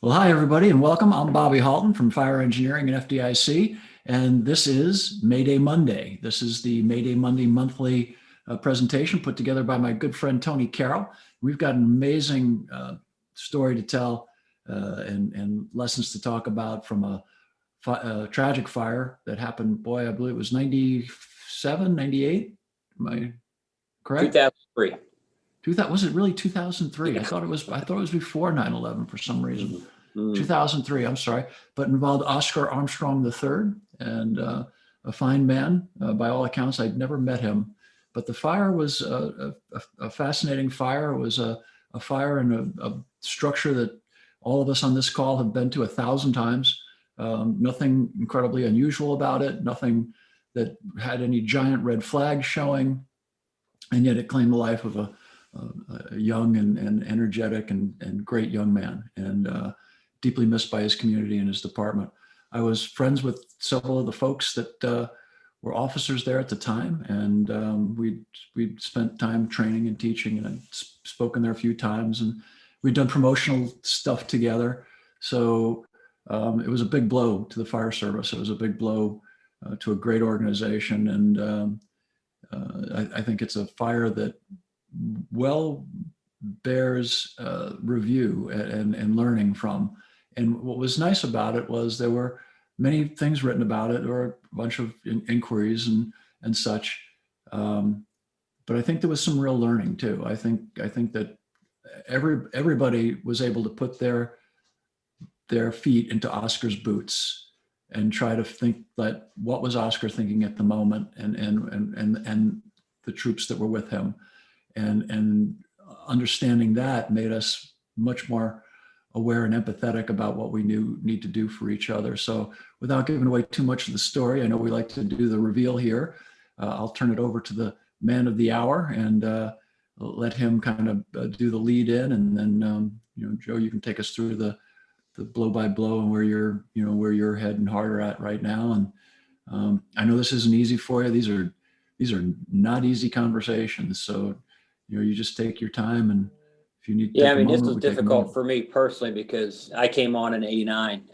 Well, hi, everybody, and welcome. I'm Bobby Halton from Fire Engineering and FDIC, and this is Mayday Monday. This is the Mayday Monday monthly presentation put together by my good friend Tony Carroll. We've got an amazing story to tell and lessons to talk about from a tragic fire that happened, boy, I believe it was 97, 98. Am I correct? 2003. Was it really 2003? I thought it was before 9/11 for some reason. Mm. 2003, I'm sorry, but involved Oscar Armstrong III, and a fine man. By all accounts, I'd never met him, but the fire was a fascinating fire. It was a fire in a structure that all of us on this call have been to 1,000 times. Nothing incredibly unusual about it, nothing that had any giant red flags showing, and yet it claimed the life of a young and energetic and great young man, and deeply missed by his community and his department. I was friends with several of the folks that were officers there at the time, and we'd spent time training and teaching, and I'd spoken there a few times, and we'd done promotional stuff together. So it was a big blow to the fire service. It was a big blow to a great organization, and I think it's a fire that well bears review and learning from. And what was nice about it was there were many things written about it. There were a bunch of inquiries and such. But I think there was some real learning too. I think that everybody was able to put their feet into Oscar's boots and try to think that what was Oscar thinking at the moment, and the troops that were with him, and understanding that made us much more aware and empathetic about what we need to do for each other. So without giving away too much of the story, I know we like to do the reveal here. I'll turn it over to the man of the hour and let him kind of do the lead in, and then Joe, you can take us through the blow by blow and where your head and heart are at right now. And I know this isn't easy for you. These are not easy conversations. So you just take your time, and if you need to take a This moment, was difficult for me personally because I came on in '89,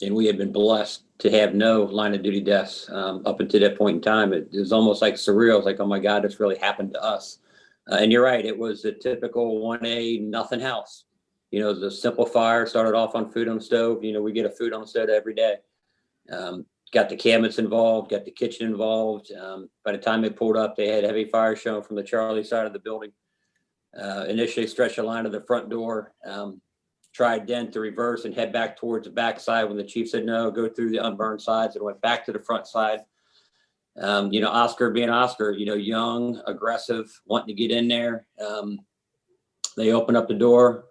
and we had been blessed to have no line of duty deaths up until that point in time. It was almost like surreal. It's like, oh my God, this really happened to us. And you're right, it was a typical 1A nothing house. The simple fire started off on food on the stove. We get a food on the stove every day. Got the cabinets involved, got the kitchen involved. By the time they pulled up, they had heavy fire showing from the Charlie side of the building. Initially stretched a line to the front door, tried then to reverse and head back towards the back side when the chief said, no, go through the unburned sides, and went back to the front side. Oscar being Oscar, young, aggressive, wanting to get in there. They opened up the door,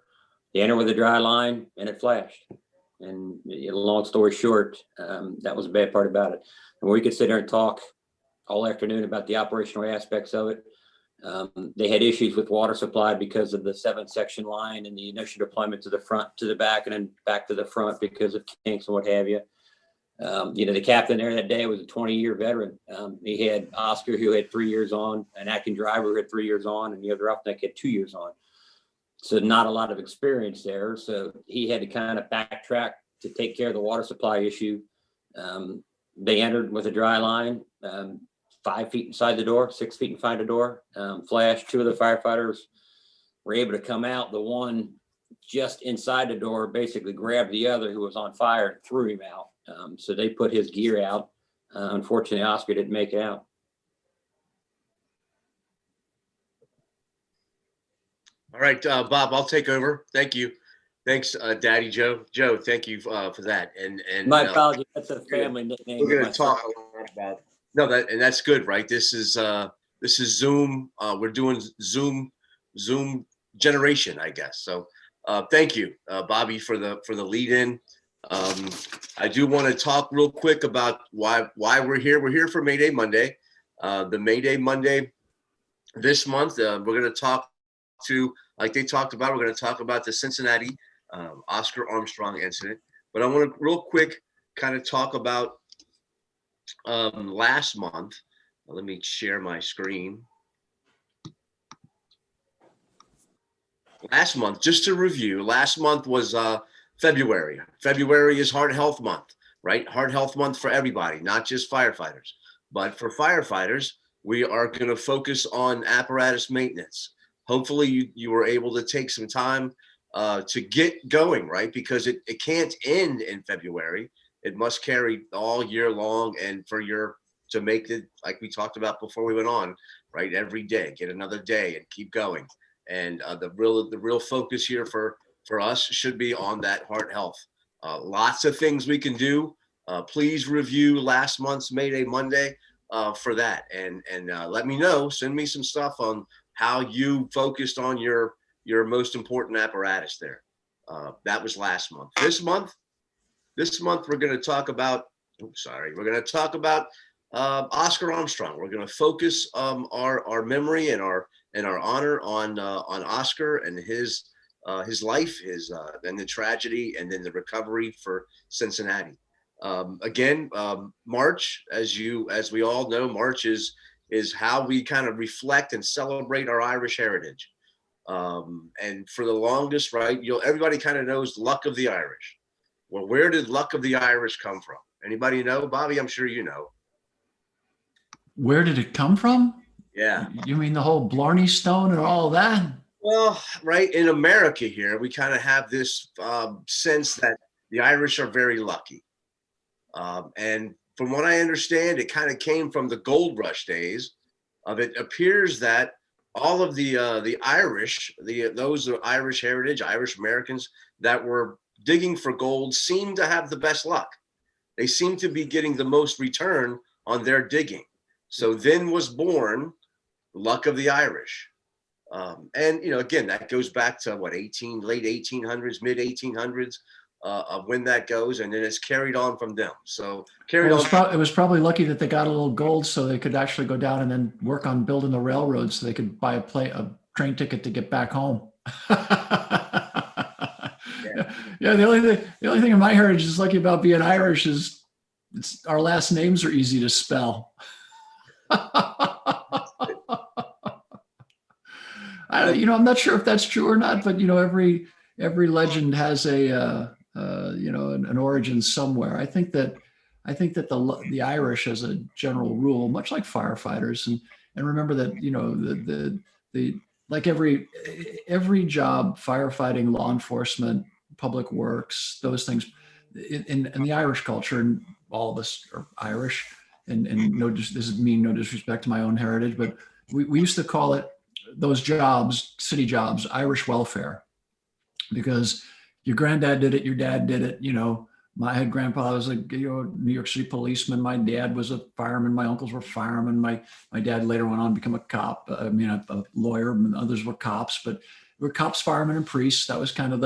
they entered with a dry line, and it flashed. And long story short, that was the bad part about it. And we could sit there and talk all afternoon about the operational aspects of it. They had issues with water supply because of the 7-section line and the initial deployment to the front, to the back, and then back to the front because of kinks and what have you. The captain there that day was a 20-year veteran. He had Oscar, who had 3 years on, an acting driver who had 3 years on, and the other roughneck had 2 years on. So not a lot of experience there. So he had to kind of backtrack to take care of the water supply issue. They entered with a dry line, 5 feet inside the door, 6 feet inside the door, flashed. 2 of the firefighters were able to come out. The one just inside the door basically grabbed the other who was on fire and threw him out. So they put his gear out. Unfortunately, Oscar didn't make it out. All right, Bob, I'll take over. Thank you. Thanks, Daddy Joe. Joe, thank you for that. And my apologies. That's a family nickname. We're going to talk a lot about that's good, right? This is Zoom. We're doing Zoom generation, I guess. So thank you, Bobby, for the lead in. I do want to talk real quick about why we're here. We're here for Mayday Monday. The Mayday Monday this month, we're going to talk like they talked about, we're going to talk about the Cincinnati Oscar Armstrong incident. But I want to real quick kind of talk about last month. Let me share my screen. Last month, just to review, last month was February. February is Heart Health Month, right? Heart Health Month for everybody, not just firefighters. But for firefighters, we are going to focus on apparatus maintenance. Hopefully you were able to take some time to get going, right? Because it can't end in February. It must carry all year long, and to make it, like we talked about before we went on, right? Every day, get another day and keep going. And the real focus here for us should be on that heart health. Lots of things we can do. Please review last month's Mayday Monday for that, and let me know. Send me some stuff on how you focused on your most important apparatus there. That was last month. This month we're going to talk about. We're going to talk about Oscar Armstrong. We're going to focus our memory and our honor on Oscar and his life, and the tragedy, and then the recovery for Cincinnati. Again, March, as we all know, March is how we kind of reflect and celebrate our Irish heritage. And for the longest, right, everybody kind of knows Luck of the Irish. Well, where did Luck of the Irish come from? Anybody know? Bobby, I'm sure you know. Where did it come from? Yeah. You mean the whole Blarney Stone and all that? Well, right, in America here, we kind of have this sense that the Irish are very lucky. And from what I understand, it kind of came from the gold rush days. It appears that all of the Irish, those are Irish heritage, Irish Americans that were digging for gold, seem to have the best luck. They seem to be getting the most return on their digging. So then was born Luck of the Irish. And again, that goes back to late 1800s, mid 1800s. Of when that goes, and then it's carried on from them. So it was probably lucky that they got a little gold so they could actually go down and then work on building the railroad so they could buy a train ticket to get back home. Yeah, the only thing in my heritage is lucky about being Irish is our last names are easy to spell. I'm not sure if that's true or not, but every legend has an origin somewhere. I think that the Irish, as a general rule, much like firefighters, and remember that the like every job, firefighting, law enforcement, public works, those things, in the Irish culture, and all of us are Irish, and this is mean no disrespect to my own heritage, but we used to call it those jobs, city jobs, Irish welfare, because your granddad did it, your dad did it. My grandpa was a New York City policeman. My dad was a fireman. My uncles were firemen. My dad later went on to become a cop. A lawyer, and others were cops. But we were cops, firemen, and priests. That was kind of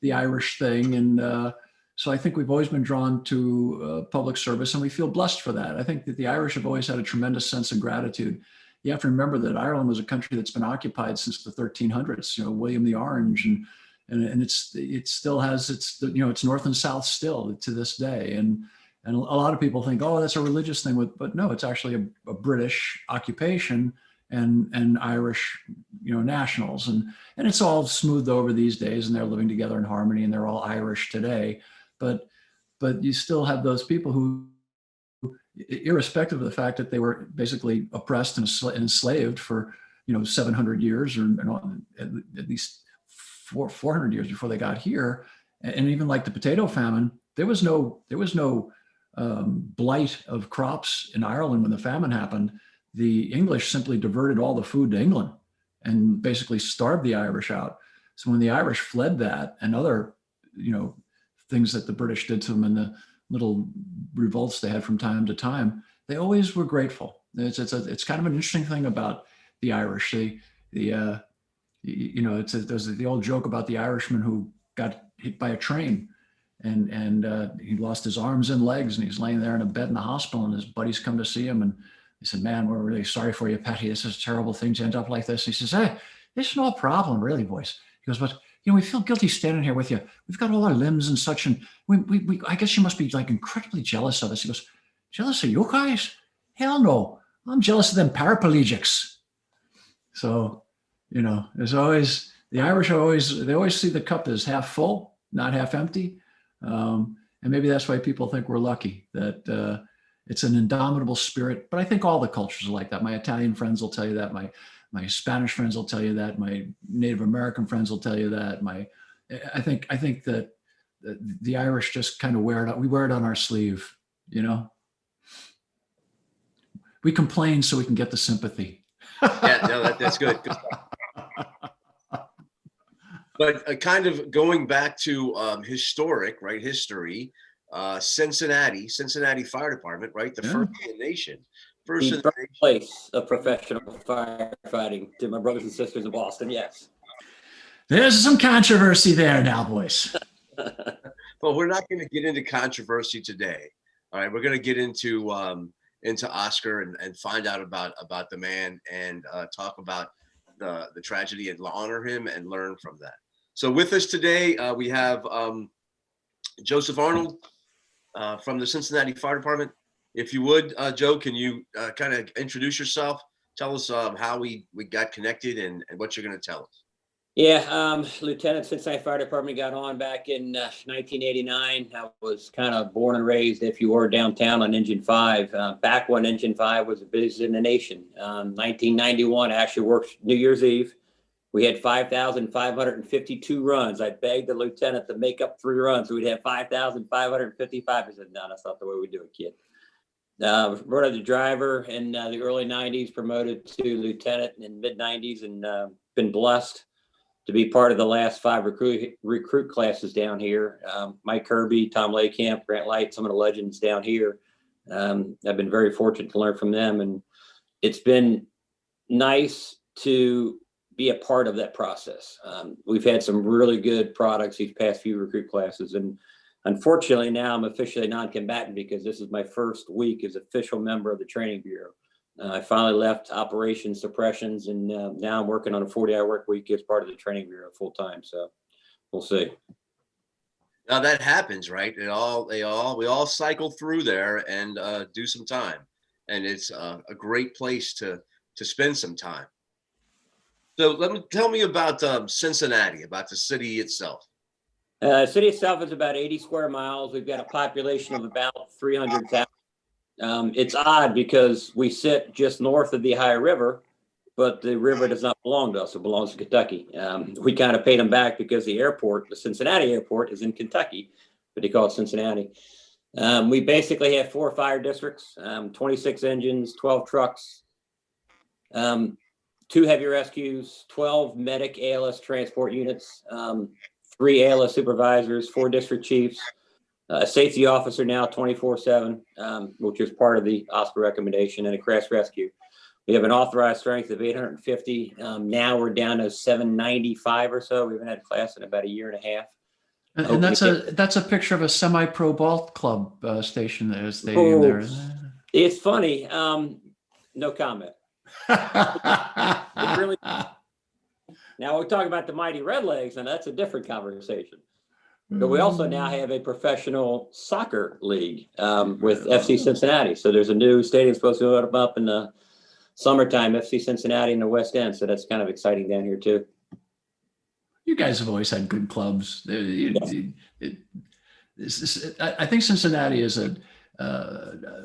the Irish thing. And so I think we've always been drawn to public service, and we feel blessed for that. I think that the Irish have always had a tremendous sense of gratitude. You have to remember that Ireland was a country that's been occupied since the 1300s. William the Orange, and it still has it's north and south still to this day. And a lot of people think, oh, that's a religious thing, but no, it's actually a British occupation and Irish nationals, and it's all smoothed over these days, and they're living together in harmony, and they're all Irish today. But you still have those people who, irrespective of the fact that they were basically oppressed and enslaved for 700 years, or at least 400 years before they got here, and even like the potato famine, there was no blight of crops in Ireland when the famine happened. The English simply diverted all the food to England and basically starved the Irish out. So when the Irish fled that and other things that the British did to them in the little revolts they had from time to time, they always were grateful. It's kind of an interesting thing about the Irish. There's the old joke about the Irishman who got hit by a train, and he lost his arms and legs, and he's laying there in a bed in the hospital, and his buddies come to see him, and he said, "Man, we're really sorry for you, Patty. This is a terrible thing to end up like this." He says, "Hey, this is no problem, really, boys." He goes, "But we feel guilty standing here with you. We've got all our limbs and such, and we I guess you must be like incredibly jealous of us." He goes, "Jealous of you guys? Hell no. I'm jealous of them paraplegics." So, there's always, the Irish they always see the cup as half full not half empty. And maybe that's why people think we're lucky, that it's an indomitable spirit. But I think all the cultures are like that. My Italian friends will tell you that. My Spanish friends will tell you that. My Native American friends will tell you that. I think that the Irish just kind of wear it. We wear it on our sleeve, you know. We complain so we can get the sympathy. Yeah, no, that's good. But kind of going back to historic, right? History, Cincinnati Fire Department, right? The first in the nation. First in the nation. Birthplace of professional firefighting, to my brothers and sisters in Boston. Yes. There's some controversy there now, boys. Well, we're not going to get into controversy today. All right, we're going to get into Oscar and find out about the man and talk about the tragedy and honor him and learn from that. So with us today, we have Joseph Arnold from the Cincinnati Fire Department. If you would, Joe, can you kind of introduce yourself? Tell us how we got connected and what you're going to tell us. Yeah, Lieutenant Cincinnati Fire Department got on back in 1989. I was kind of born and raised, if you were, downtown on Engine 5. Back when Engine 5 was the busiest in the nation. 1991, I actually worked New Year's Eve. We had 5,552 runs. I begged the lieutenant to make up 3 runs, so we'd have 5,555. I said, no, that's not the way we do it, kid. Brought up the driver in the early 90s, promoted to lieutenant in mid-90s, and been blessed to be part of the last 5 recruit classes down here. Mike Kirby, Tom Laycamp, Grant Light, some of the legends down here. I've been very fortunate to learn from them, and it's been nice to be a part of that process. We've had some really good products these past few recruit classes, and unfortunately now I'm officially non-combatant because this is my first week as official member of the training bureau. I finally left operations suppressions, and now I'm working on a 40-hour work week as part of the training bureau full time. So we'll see. Now that happens, right? We all cycle through there and do some time, and it's a great place to spend some time. So tell me about Cincinnati, about the city itself. The city itself is about 80 square miles. We've got a population of about 300,000. It's odd because we sit just north of the Ohio River, but the river does not belong to us. It belongs to Kentucky. We kind of paid them back because the airport, the Cincinnati airport, is in Kentucky, but they call it Cincinnati. We basically have 4 fire districts, 26 engines, 12 trucks, 2 heavy rescues, 12 medic ALS transport units, 3 ALS supervisors, 4 district chiefs, a safety officer now 24/7, which is part of the Oscar recommendation, and a crash rescue. We have an authorized strength of 850. Now we're down to 795 or so. We haven't had class in about a year and a half. And that's a picture of a semi-pro ball club station there, stadium there. It's funny. No comment. It really. Now we talk about the mighty Redlegs, and that's a different conversation. But we also now have a professional soccer league with FC Cincinnati. So there's a new stadium supposed to go up in the summertime, FC Cincinnati in the West End. So that's kind of exciting down here too. You guys have always had good clubs. I think Cincinnati is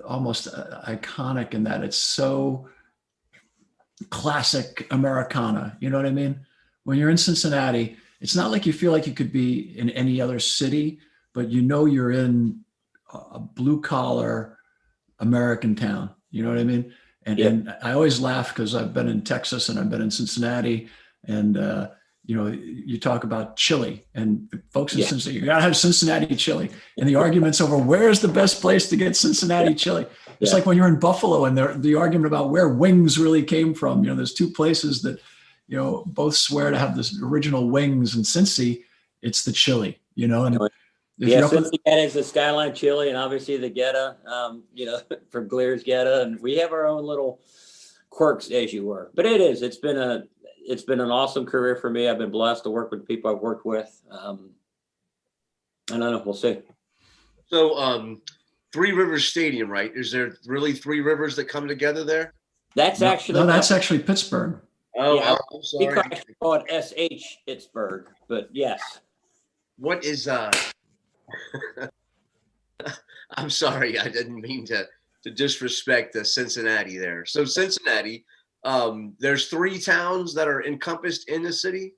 almost iconic in that it's so classic Americana. You know what I mean? When you're in Cincinnati, it's not like you feel like you could be in any other city, but you know you're in a blue collar American town. You know what I mean? And I always laugh because I've been in Texas and I've been in Cincinnati, and you talk about chili, and folks in Cincinnati, you gotta have Cincinnati chili, and the arguments over where's the best place to get Cincinnati chili. It's like when you're in Buffalo and the argument about where wings really came from. There's 2 places that both swear to have this original wings, and Cincy, it's the chili, and Cincy is the Skyline chili, and obviously the Geta, from Glear's Geta, and we have our own little quirks, as you were. But it's been an awesome career for me. I've been blessed to work with people I've worked with. I don't know, we'll see. So, Three Rivers Stadium, right? Is there really 3 rivers that come together there? That's actually Pittsburgh. Oh, yeah, I'm sorry. we call it SH Pittsburgh, but yes. what is I'm sorry, I didn't mean to disrespect Cincinnati there. So Cincinnati, there's 3 towns that are encompassed in the city.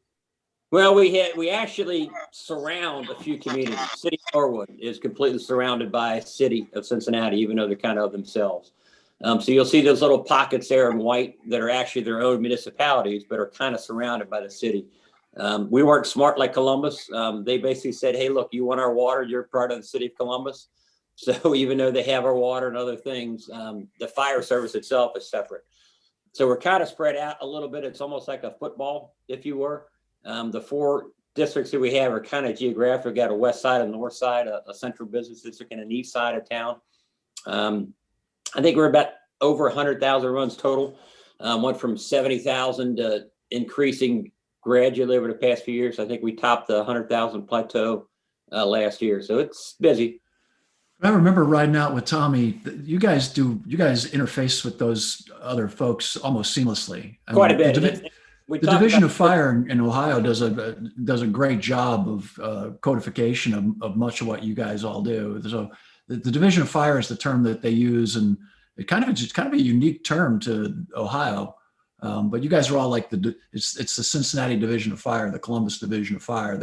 Well, we actually surround a few communities. City of Norwood is completely surrounded by city of Cincinnati, even though they're kind of themselves. So you'll see those little pockets there in white that are actually their own municipalities, but are kind of surrounded by the city. We weren't smart like Columbus. They basically said, hey, look, you want our water, you're part of the city of Columbus. So even though they have our water and other things, the fire service itself is separate. So we're kind of spread out a little bit. It's almost like a football, if you were. The 4 districts that we have are kind of geographic. We've got a west side, a north side, a central business district, and an east side of town. I think we're about over 100,000 runs total. Went from 70,000 to increasing gradually over the past few years. I think we topped the 100,000 plateau last year. So it's busy. I remember riding out with Tommy. You guys interface with those other folks almost seamlessly. Quite a bit. The Division of Fire in Ohio does a great job of codification of much of what you guys all do. So the Division of Fire is the term that they use, and it's kind of a unique term to Ohio. But you guys are all like it's the Cincinnati Division of Fire, the Columbus Division of Fire.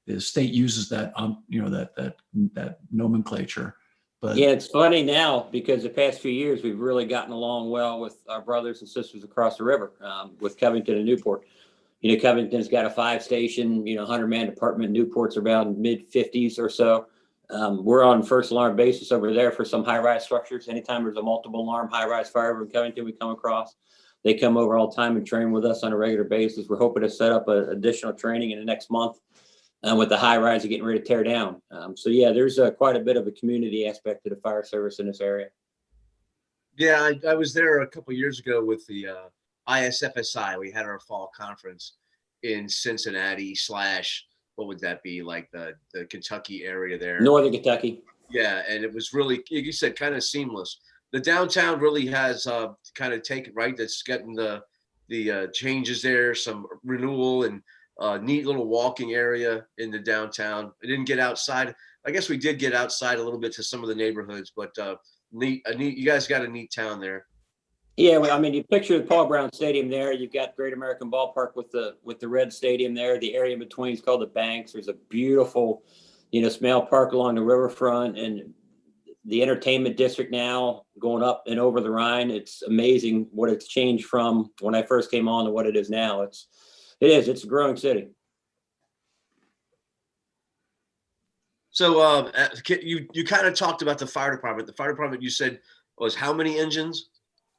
The state uses that that nomenclature. But yeah, it's funny now because the past few years we've really gotten along well with our brothers and sisters across the river, with Covington and Newport. Covington's got a 5-station, 100-man department. Newport's around mid-50s or so. We're on first alarm basis over there for some high-rise structures. Anytime there's a multiple alarm high-rise fire in Covington we come across, they come over all the time and train with us on a regular basis. We're hoping to set up additional training in the next month. With the high rise getting ready to tear down. So yeah, there's quite a bit of a community aspect to the fire service in this area. Yeah, I was there a couple of years ago with the ISFSI. We had our fall conference in Cincinnati / what would that be, like the Kentucky area there? Northern Kentucky. Yeah, and it was really, you said, kind of seamless. The downtown really has kind of taken, right? That's getting the changes there, some renewal, and neat little walking area in the downtown. I didn't get outside. I guess we did get outside a little bit to some of the neighborhoods, but neat. You guys got a neat town there. Yeah, well, I mean, you picture the Paul Brown Stadium there. You've got Great American Ballpark with the red stadium there. The area in between is called the Banks. There's a beautiful, Smale Park along the riverfront, and the entertainment district now going up and over the Rhine. It's amazing what it's changed from when I first came on to what it is now. It's a growing city. So you kind of talked about the fire department. The fire department, you said, was how many engines?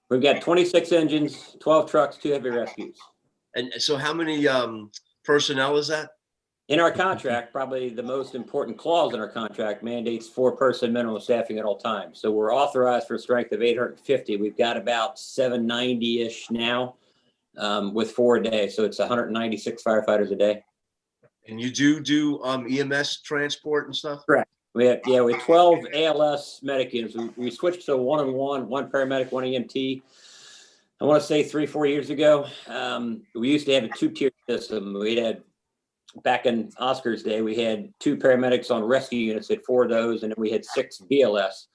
We've got 26 engines, 12 trucks, 2 heavy rescues. And so how many personnel is that? In our contract, probably the most important clause in our contract mandates 4-person minimum staffing at all times. So we're authorized for a strength of 850. We've got about 790-ish now. With 4 a day. So it's 196 firefighters a day. And you do EMS transport and stuff? Correct. We have 12 ALS medic units. We switched to a 1-on-1, 1 paramedic, 1 EMT. I want to say 3-4 years ago. We used to have a 2-tier system. We had, back in Oscar's day, we had 2 paramedics on rescue units, had 4 of those, and then we had 6 BLS.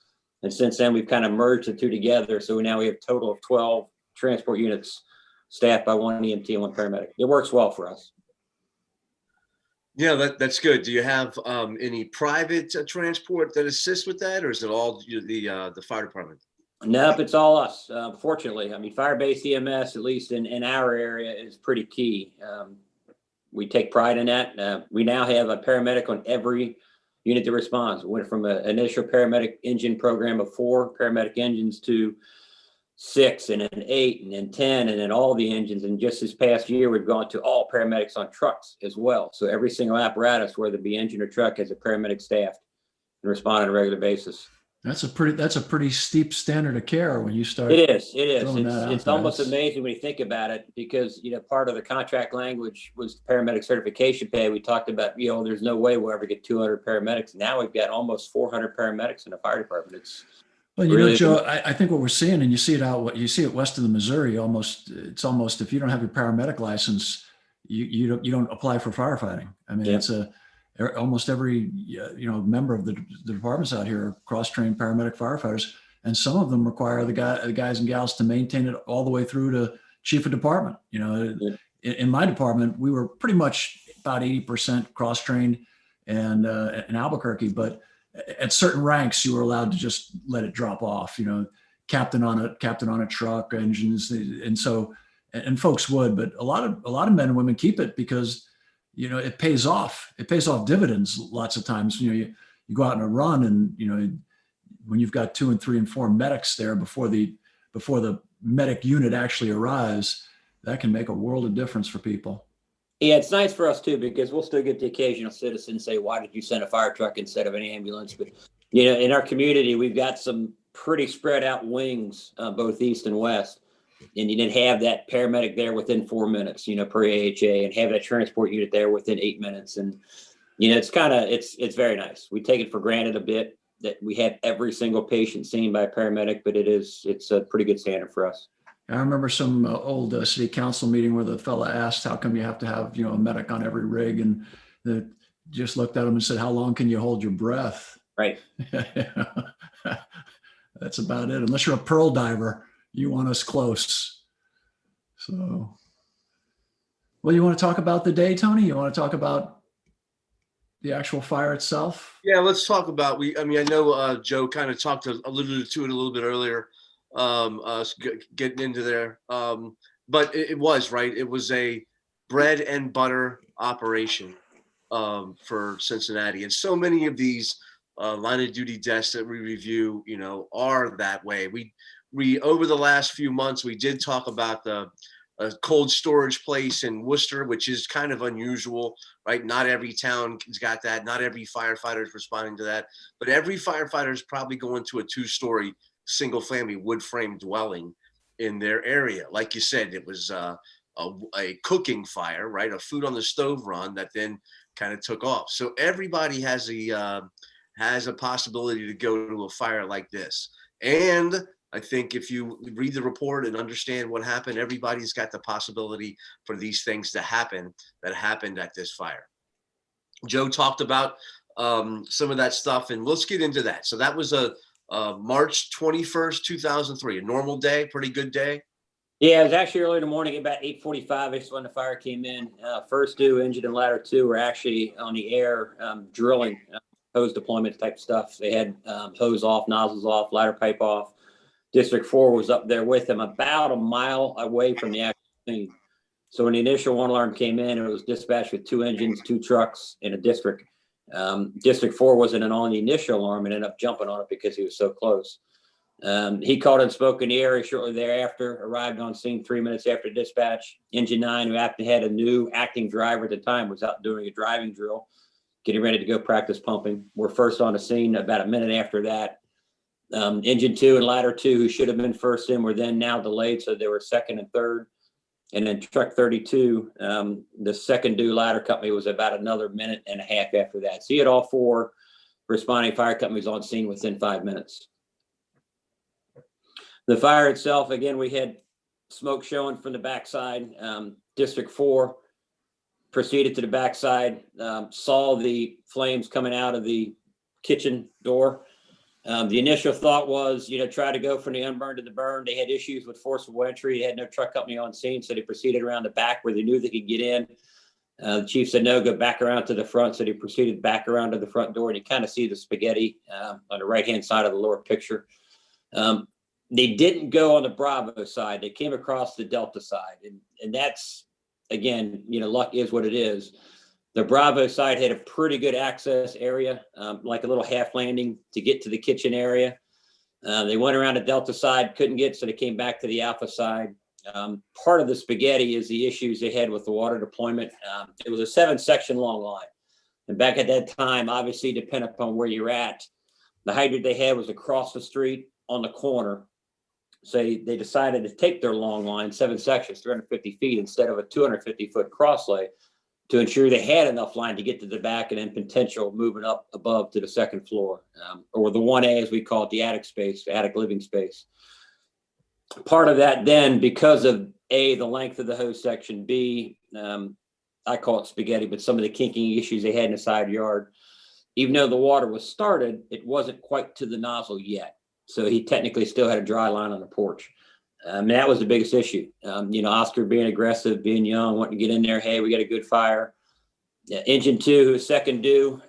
And since then, we've kind of merged the 2 together. So now we have a total of 12 transport units staffed by 1 EMT and 1 paramedic. It works well for us. Yeah, that's good. Do you have any private transport that assists with that, or is it all the fire department? Nope, it's all us. Fortunately, I mean, fire-based EMS, at least in our area, is pretty key. We take pride in that. We now have a paramedic on every unit that responds. We went from an initial paramedic engine program of 4 paramedic engines to 6, and then 8, and then 10, and then all the engines. And just this past year, we've gone to all paramedics on trucks as well. So every single apparatus, whether it be engine or truck, has a paramedic staffed and respond on a regular basis. That's a pretty steep standard of care when you start. It is. It's almost amazing when you think about it, because part of the contract language was paramedic certification pay. We talked about there's no way we'll ever get 200 paramedics. Now we've got almost 400 paramedics in the fire department. Well, really, Joe, I think what we're seeing, and you see it west of the Missouri, it's almost if you don't have your paramedic license, you don't apply for firefighting. I mean, almost every member of the departments out here are cross-trained paramedic firefighters, and some of them require the guys and gals to maintain it all the way through to chief of department. In my department, we were pretty much about 80% cross-trained and in Albuquerque, but at certain ranks, you were allowed to just let it drop off. Captain on a truck, engines, and folks would, but a lot of men and women keep it because it pays off. It pays off dividends lots of times. You go out on a run, and when you've got 2 and 3 and 4 medics there before the medic unit actually arrives, that can make a world of difference for people. Yeah, it's nice for us too, because we'll still get the occasional citizen say, "Why did you send a fire truck instead of an ambulance?" But in our community, we've got some pretty spread out wings, both east and west, and you didn't have that paramedic there within 4 minutes, per AHA, and have that transport unit there within 8 minutes, and it's very nice. We take it for granted a bit that we have every single patient seen by a paramedic, but it's a pretty good standard for us. I remember some old city council meeting where the fella asked, "How come you have to have a medic on every rig?" And they just looked at him and said, "How long can you hold your breath?" Right. That's about it. Unless you're a pearl diver, you want us close. So, well, you want to talk about the day, Tony? You want to talk about the actual fire itself? Yeah, let's talk about. I know Joe kind of alluded to it a little bit earlier. Getting into there, but it was right. It was a bread and butter operation for Cincinnati, and so many of these line of duty deaths that we review, are that way. We over the last few months, we did talk about the cold storage place in Worcester, which is kind of unusual, right? Not every town has got that. Not every firefighter is responding to that, but every firefighter is probably going to a 2-story single family wood frame dwelling in their area. Like you said, it was a cooking fire, right? A food on the stove run that then kind of took off. So everybody has a possibility to go to a fire like this. And I think if you read the report and understand what happened, everybody's got the possibility for these things to happen that happened at this fire. Joe talked about some of that stuff, and let's get into that. So that was a March 21st, 2003, a normal day, pretty good day. Yeah, it was actually early in the morning, about 8:45. It's when the fire came in. First due, engine and ladder 2 were actually on the air drilling, hose deployment type stuff. They had hose off, nozzles off, ladder pipe off. District 4 was up there with them, about a mile away from the actual scene. So when the initial 1 alarm came in, it was dispatched with 2 engines, 2 trucks, in a district. District 4 wasn't on the initial alarm and ended up jumping on it because he was so close. He called and spoke in the area shortly thereafter, arrived on scene 3 minutes after dispatch. Engine 9, who had a new acting driver at the time, was out doing a driving drill, getting ready to go practice pumping. We're first on the scene about a minute after that. Engine 2 and ladder 2, who should have been first in, were then now delayed, so they were second and third. And then truck 32, the second due ladder company, was about another minute and a half after that. So you had all 4 responding fire companies on scene within 5 minutes. The fire itself, again, we had smoke showing from the backside. District 4 proceeded to the backside, saw the flames coming out of the kitchen door. The initial thought was, try to go from the unburned to the burn. They had issues with forcible entry. They had no truck company on scene, so they proceeded around the back where they knew they could get in. The chief said, no, go back around to the front. So they proceeded back around to the front door, and you kind of see the spaghetti on the right-hand side of the lower picture. They didn't go on the Bravo side. They came across the Delta side. And that's, again, luck is what it is. The Bravo side had a pretty good access area, like a little half landing to get to the kitchen area. They went around the Delta side, couldn't get, so they came back to the Alpha side. Part of the spaghetti is the issues they had with the water deployment. It was a 7-section long line. And back at that time, obviously, depending upon where you're at, the hydrant they had was across the street on the corner. So they decided to take their long line, 7 sections, 350 feet, instead of a 250-foot cross lay, to ensure they had enough line to get to the back and then potential moving up above to the second floor, or the 1A, as we call it, the attic space, the attic living space. Part of that then, because of A, the length of the hose section, B, I call it spaghetti, but some of the kinking issues they had in the side yard. Even though the water was started, it wasn't quite to the nozzle yet. So he technically still had a dry line on the porch. And that was the biggest issue. Oscar being aggressive, being young, wanting to get in there. Hey, we got a good fire. Engine 2, who was second due,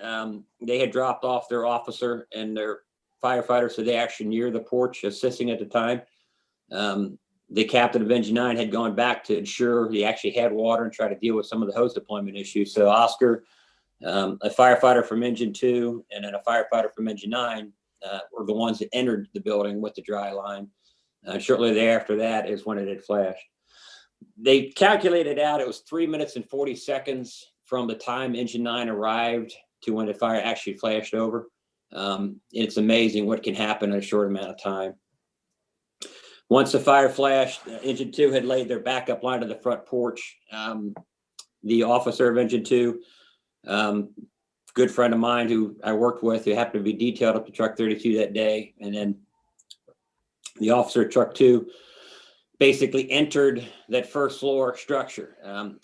they had dropped off their officer and their firefighter, so they actually near the porch assisting at the time. The captain of Engine 9 had gone back to ensure he actually had water and try to deal with some of the hose deployment issues. So Oscar, a firefighter from Engine 2, and then a firefighter from Engine 9 were the ones that entered the building with the dry line. Shortly thereafter that is when it had flashed. They calculated out it was 3 minutes and 40 seconds from the time Engine 9 arrived to when the fire actually flashed over. It's amazing what can happen in a short amount of time. Once the fire flashed, Engine 2 had laid their backup line to the front porch. The officer of Engine 2, good friend of mine who I worked with, who happened to be detailed up to Truck 32 that day, and then the officer at Truck 2 basically entered that first floor structure.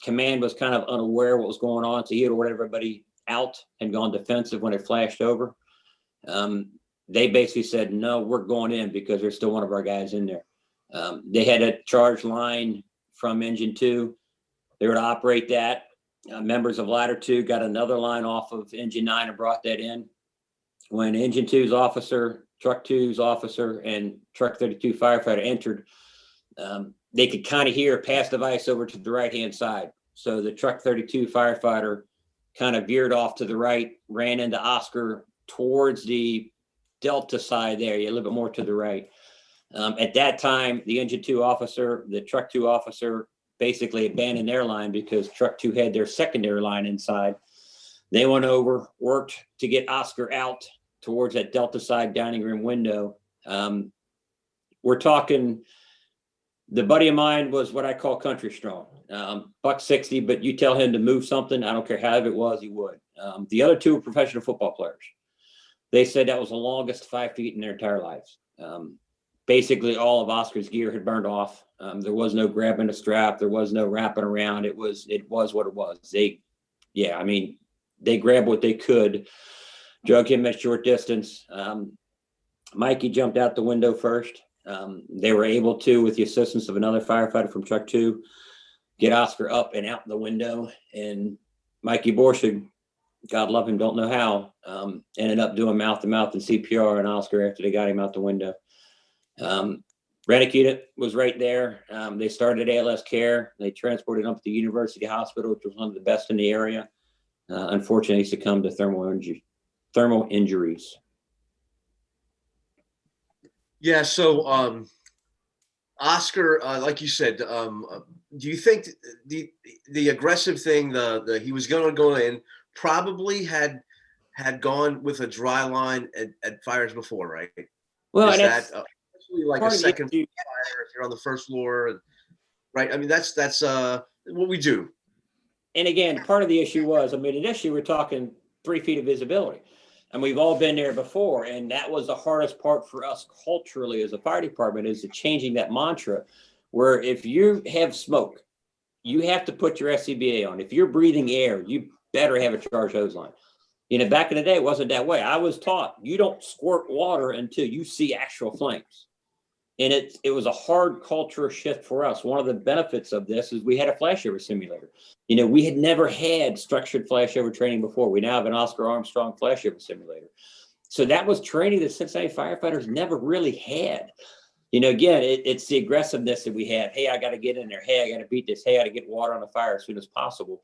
Command was kind of unaware of what was going on, so he had ordered everybody out and gone defensive when it flashed over. They basically said, no, we're going in because there's still one of our guys in there. They had a charge line from Engine 2. They were to operate that. Members of Ladder 2 got another line off of Engine 9 and brought that in. When Engine 2's officer, Truck 2's officer, and Truck 32 firefighter entered, they could kind of hear pass device over to the right-hand side. So the Truck 32 firefighter kind of veered off to the right, ran into Oscar towards the Delta side there, a little bit more to the right. At that time, the Engine 2 officer, the Truck 2 officer basically abandoned their line because Truck 2 had their secondary line inside. They went over, worked to get Oscar out towards that Delta side dining room window. We're talking, the buddy of mine was what I call country strong, $160, but you tell him to move something, I don't care how heavy it was, he would. The other two were professional football players. They said that was the longest 5 feet in their entire lives. Basically, all of Oscar's gear had burned off. There was no grabbing a strap. There was no wrapping around. It was what it was. They grabbed what they could, drug him at short distance. Mikey jumped out the window first. They were able to, with the assistance of another firefighter from Truck 2, get Oscar up and out the window. And Mikey Borshig, God love him, don't know how, ended up doing mouth-to-mouth and CPR on Oscar after they got him out the window. Renegade was right there. They started ALS care. They transported him up to the University Hospital, which was one of the best in the area. Unfortunately, he succumbed to thermal injuries. Yeah. So, Oscar, like you said, do you think the aggressive thing, he was going to go in, probably had gone with a dry line at fires before, right? Well, is that especially like a second fire if you're on the first floor, right? I mean, that's what we do. And again, part of the issue was, initially we're talking 3 feet of visibility, and we've all been there before. And that was the hardest part for us culturally as a fire department, is changing that mantra, where if you have smoke, you have to put your SCBA on. If you're breathing air, you better have a charged hose line. Back in the day, it wasn't that way. I was taught you don't squirt water until you see actual flames. And it was a hard culture shift for us. One of the benefits of this is we had a flashover simulator. We had never had structured flashover training before. We now have an Oscar Armstrong flashover simulator. So that was training that Cincinnati firefighters never really had. Again, it's the aggressiveness that we had. Hey, I got to get in there. Hey, I got to beat this. Hey, I got to get water on the fire as soon as possible.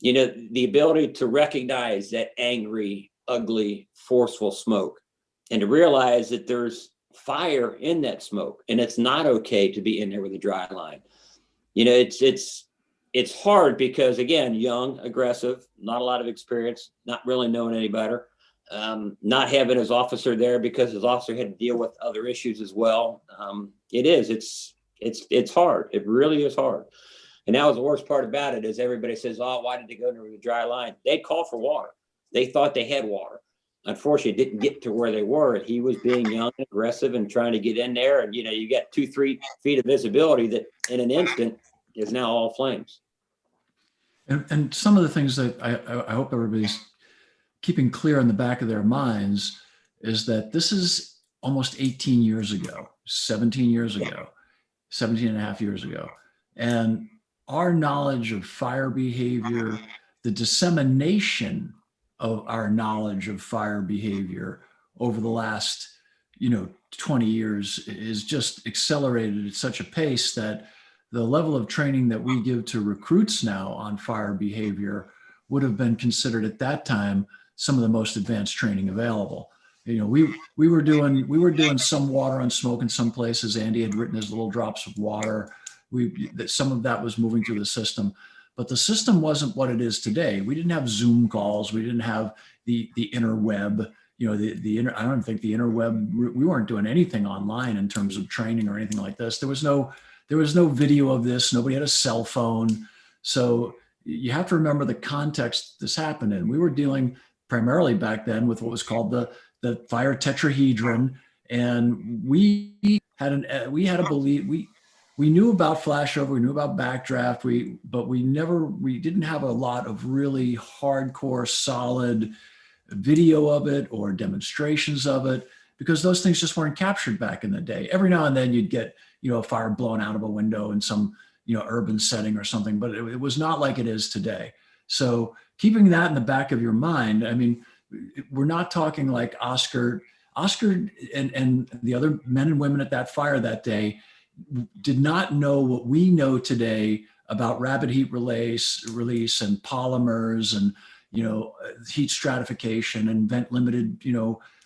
The ability to recognize that angry, ugly, forceful smoke, and to realize that there's fire in that smoke, and it's not okay to be in there with a dry line. It's hard because, again, young, aggressive, not a lot of experience, not really knowing any better, not having his officer there because his officer had to deal with other issues as well. It's hard. It really is hard. And that was the worst part about it, is everybody says, oh, why did they go in there with a dry line? They called for water. They thought they had water. Unfortunately, it didn't get to where they were. He was being young and aggressive and trying to get in there. And, you got 2-3 feet of visibility that in an instant is now all flames. And some of the things that I hope everybody's keeping clear in the back of their minds is that this is almost 18 years ago, 17 years ago, 17 and a half years ago. And our knowledge of fire behavior, the dissemination of our knowledge of fire behavior over the last, 20 years is just accelerated at such a pace that the level of training that we give to recruits now on fire behavior would have been considered at that time some of the most advanced training available. We were doing some water on smoke in some places. Andy had written his little drops of water. Some of that was moving through the system, but the system wasn't what it is today. We didn't have Zoom calls. We didn't have the interweb. I don't think the interweb. We weren't doing anything online in terms of training or anything like this. There was no video of this. Nobody had a cell phone. So you have to remember the context this happened in. We were dealing primarily back then with what was called the fire tetrahedron. And we had a belief, we knew about flashover, we knew about backdraft, but we didn't have a lot of really hardcore, solid video of it or demonstrations of it, because those things just weren't captured back in the day. Every now and then you'd get, a fire blown out of a window in some, urban setting or something, but it was not like it is today. So keeping that in the back of your mind, I mean, we're not talking like Oscar and the other men and women at that fire that day did not know what we know today about rapid heat release and polymers and, heat stratification and vent limited,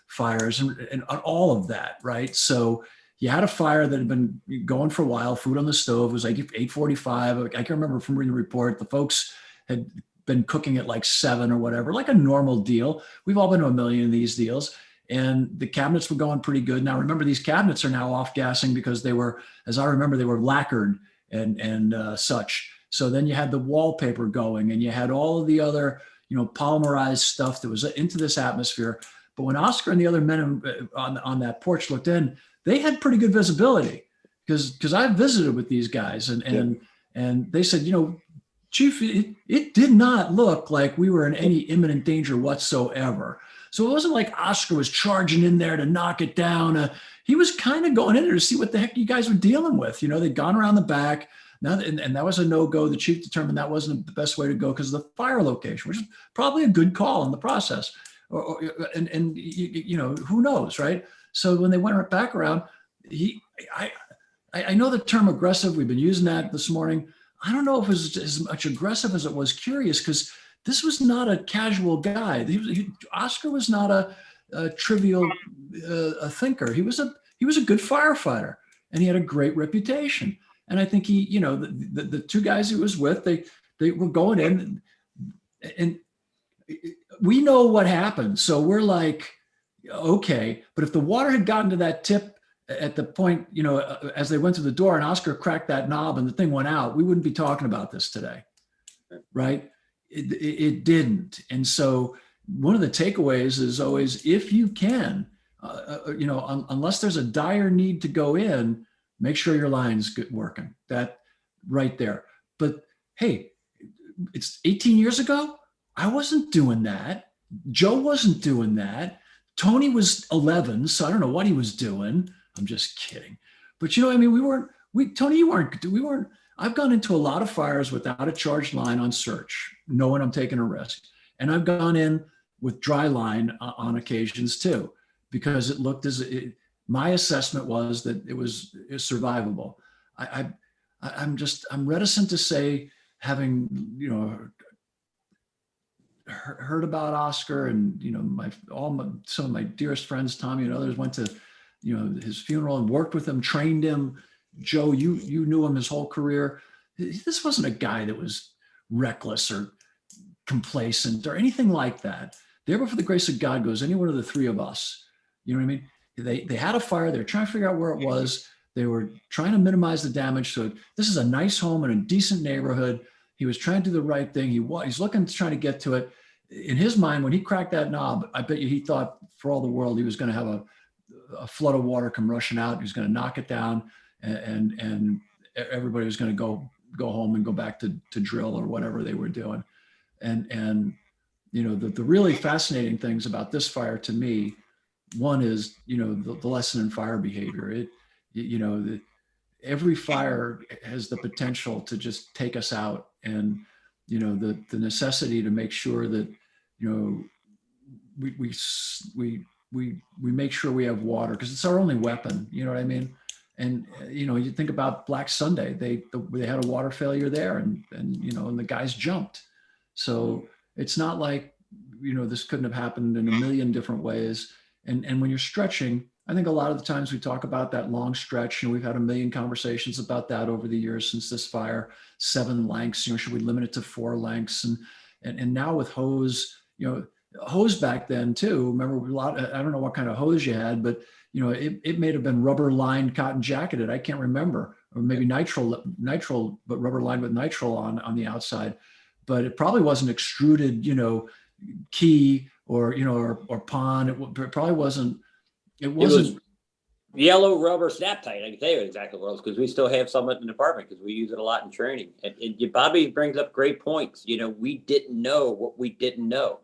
fires and all of that. Right. So you had a fire that had been going for a while. Food on the stove was like 8:45. I can remember from reading the report, the folks had been cooking at like 7 or whatever, like a normal deal. We've all been to a million of these deals, and the cabinets were going pretty good. Now, remember, these cabinets are now off gassing because they were, as I remember, they were lacquered and such. So then you had the wallpaper going, and you had all of the other, polymerized stuff that was into this atmosphere. But when Oscar and the other men on that porch looked in, they had pretty good visibility because I visited with these guys and they said, Chief, it did not look like we were in any imminent danger whatsoever. So it wasn't like Oscar was charging in there to knock it down. He was kind of going in there to see what the heck you guys were dealing with. They'd gone around the back. And that was a no-go. The chief determined that wasn't the best way to go because of the fire location, which is probably a good call in the process. And who knows, right? So when they went back around, I know the term aggressive. We've been using that this morning. I don't know if it was as much aggressive as it was curious, because this was not a casual guy. Oscar was not a trivial thinker. He was a good firefighter, and he had a great reputation. And I think the two guys he was with, they were going in, and we know what happened. So we're like, okay, but if the water had gotten to that tip at the point, as they went through the door and Oscar cracked that knob and the thing went out, we wouldn't be talking about this today, right? It didn't. And so one of the takeaways is always, if you can, unless there's a dire need to go in, make sure your line's working. That right there. But hey, it's 18 years ago. I wasn't doing that. Joe wasn't doing that. Tony was 11, so I don't know what he was doing. I'm just kidding. But Tony, you weren't. I've gone into a lot of fires without a charged line on search, knowing I'm taking a risk. And I've gone in with dry line on occasions too, because it looked my assessment was that it was survivable. I'm reticent to say, having, heard about Oscar and, some of my dearest friends, Tommy and others, went to, his funeral and worked with him, trained him. Joe, you knew him his whole career. This wasn't a guy that was reckless or complacent or anything like that. There, but for the grace of God goes any one of the three of us. You know what I mean? They had a fire. They were trying to figure out where it was. They were trying to minimize the damage. So this is a nice home in a decent neighborhood. He was trying to do the right thing. He's looking to try to get to it. In his mind, when he cracked that knob, I bet you he thought for all the world he was going to have a flood of water come rushing out. He was going to knock it down, and everybody was going to go home and go back to drill or whatever they were doing. And the really fascinating things about this fire to me, one is, the lesson in fire behavior. Every fire has the potential to just take us out, and the necessity to make sure that we make sure we have water, because it's our only weapon. You know what I mean? And you think about Black Sunday, they had a water failure there, and the guys jumped. So it's not like this couldn't have happened in a million different ways. And when you're stretching, I think a lot of the times we talk about that long stretch, and we've had a million conversations about that over the years since this fire. 7 lengths, should we limit it to 4 lengths? And now with hose, hose back then too. Remember I don't know what kind of hose you had, but it may have been rubber lined, cotton jacketed. I can't remember, or maybe nitrile, but rubber lined with nitrile on the outside. But it probably wasn't extruded, key or pon. It probably wasn't. It wasn't. Yellow rubber snap tight. I can tell you exactly what it was, because we still have some in the department because we use it a lot in training. And Bobby brings up great points. We didn't know what we didn't know.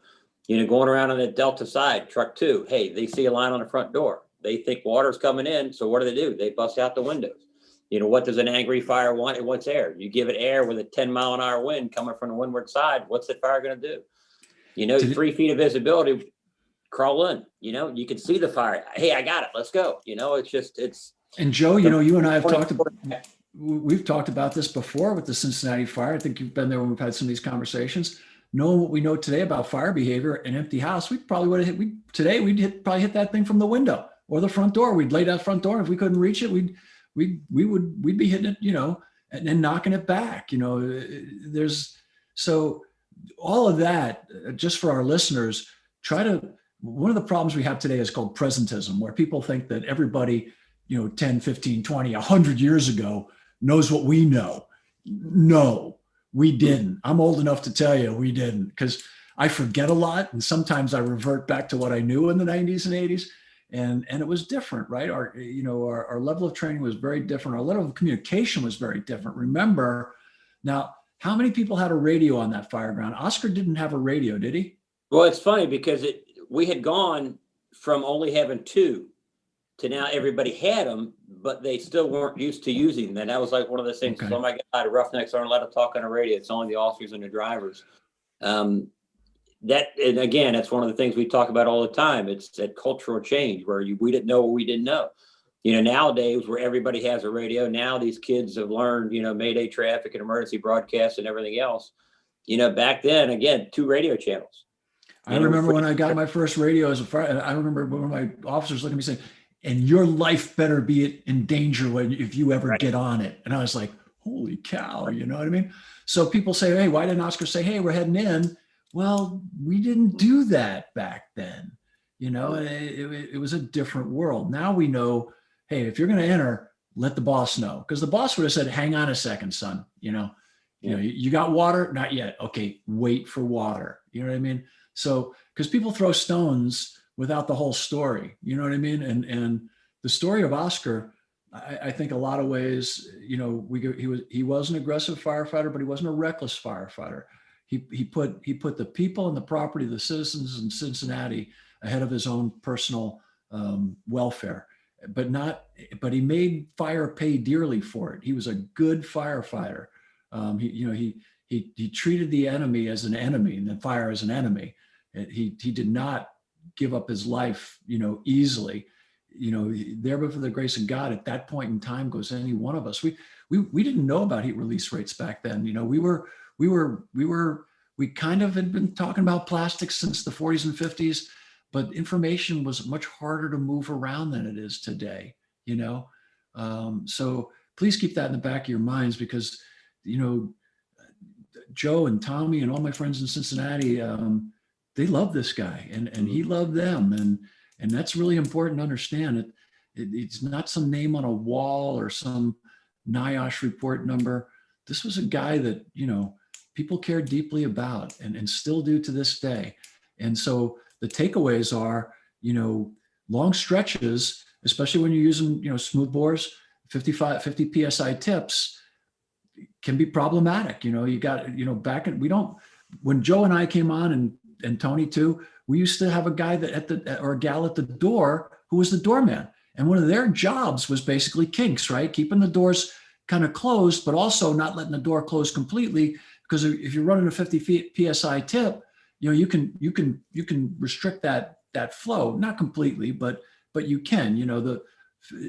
Going around on the Delta side, truck 2, hey, they see a line on the front door. They think water's coming in. So what do? They bust out the windows. What does an angry fire want? It wants air. You give it air with a 10-mile-an-hour wind coming from the windward side. What's the fire going to do? 3 feet of visibility, crawl in. You can see the fire. Hey, I got it. Let's go. It's. And Joe, you and I have we've talked about this before with the Cincinnati fire. I think you've been there when we've had some of these conversations. Knowing what we know today about fire behavior, an empty house, we probably would have we'd probably hit that thing from the window or the front door. We'd lay that front door. If we couldn't reach it, we'd be hitting it, and knocking it back. So all of that, just for our listeners, one of the problems we have today is called presentism, where people think that everybody, 10, 15, 20, 100 years ago knows what we know. No, we didn't. I'm old enough to tell you we didn't, because I forget a lot. And sometimes I revert back to what I knew in the 90s and 80s. And it was different, right? Our level of training was very different. Our level of communication was very different. Remember, now, how many people had a radio on that fire ground? Oscar didn't have a radio, did he? Well, it's funny because we had gone from only having 2 to now everybody had them, but they still weren't used to using them. And that was like one of the things. Okay. Oh my God, roughnecks aren't allowed to talk on the radio. It's only the officers and the drivers. And again, that's one of the things we talk about all the time. It's that cultural change where we didn't know what we didn't know. Nowadays where everybody has a radio, now these kids have learned, Mayday traffic and emergency broadcasts and everything else. Back then, again, 2 radio channels. I remember when I got my first radio as a fire, I remember one of my officers looking at me saying, and your life better be in danger if you ever get on it. And I was like, holy cow, you know what I mean? So people say, hey, why didn't Oscar say, hey, we're heading in? Well, we didn't do that back then. It was a different world. Now we know, hey, if you're going to enter, let the boss know. Because the boss would have said, hang on a second, son. You got water? Not yet. Okay, wait for water. You know what I mean? So, because people throw stones without the whole story, you know what I mean? And the story of Oscar, I think a lot of ways, he was an aggressive firefighter, but he wasn't a reckless firefighter. He put the people and the property of the citizens in Cincinnati ahead of his own personal welfare, but he made fire pay dearly for it. He was a good firefighter. He treated the enemy as an enemy and the fire as an enemy. He did not give up his life, easily. There but for the grace of God, at that point in time goes any one of us. We didn't know about heat release rates back then. We kind of had been talking about plastics since the 40s and 50s, but information was much harder to move around than it is today. So please keep that in the back of your minds, because Joe and Tommy and all my friends in Cincinnati, they love this guy, and he loved them. And that's really important to understand. It's not some name on a wall or some NIOSH report number. This was a guy that, people cared deeply about and still do to this day. And so the takeaways are, long stretches, especially when you're using, smooth bores, 50 PSI tips, can be problematic. You got, when Joe and I came on, and Tony too, we used to have a guy or a gal at the door who was the doorman. And one of their jobs was basically kinks, right? Keeping the doors kind of closed, but also not letting the door close completely. Because if you're running a 50 PSI tip, you can restrict that flow, not completely, but you can. The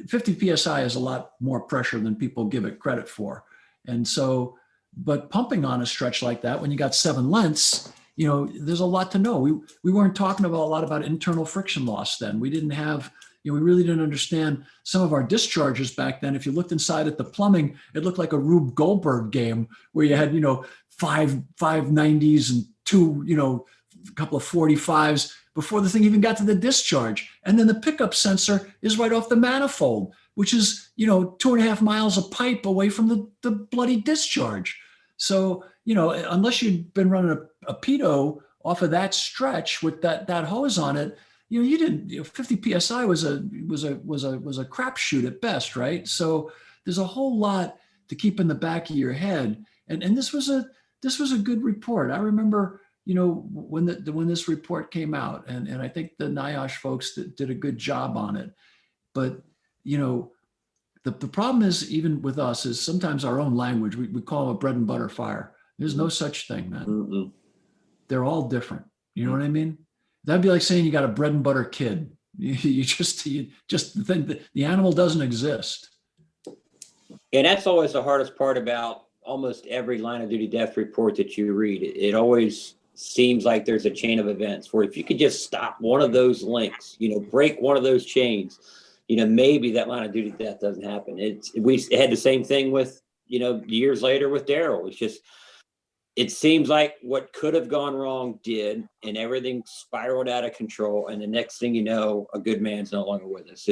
50 PSI is a lot more pressure than people give it credit for. And so, but pumping on a stretch like that, when you got 7 lengths, there's a lot to know. We weren't talking a lot about internal friction loss then. We didn't have, we really didn't understand some of our discharges back then. If you looked inside at the plumbing, it looked like a Rube Goldberg game where you had, five 90s and a couple of 45s before the thing even got to the discharge. And then the pickup sensor is right off the manifold, which is, 2.5 miles of pipe away from the bloody discharge. So, unless you'd been running a pedo off of that stretch with that hose on it, you didn't. 50 psi was a crapshoot at best, right? So there's a whole lot to keep in the back of your head. And this was a good report. I remember, when this report came out, and I think the NIOSH folks did a good job on it. But the problem is, even with us, is sometimes our own language. We call it a bread and butter fire. There's no such thing, man. Mm-mm. They're all different. You know what I mean? That'd be like saying you got a bread and butter kid. You just think that the animal doesn't exist. And that's always the hardest part about almost every line of duty death report that you read. It always seems like there's a chain of events where if you could just stop one of those links, break one of those chains, maybe that line of duty death doesn't happen. We had the same thing with, years later with Daryl. It's just, it seems like what could have gone wrong did, and everything spiraled out of control. And the next thing you know, a good man's no longer with us.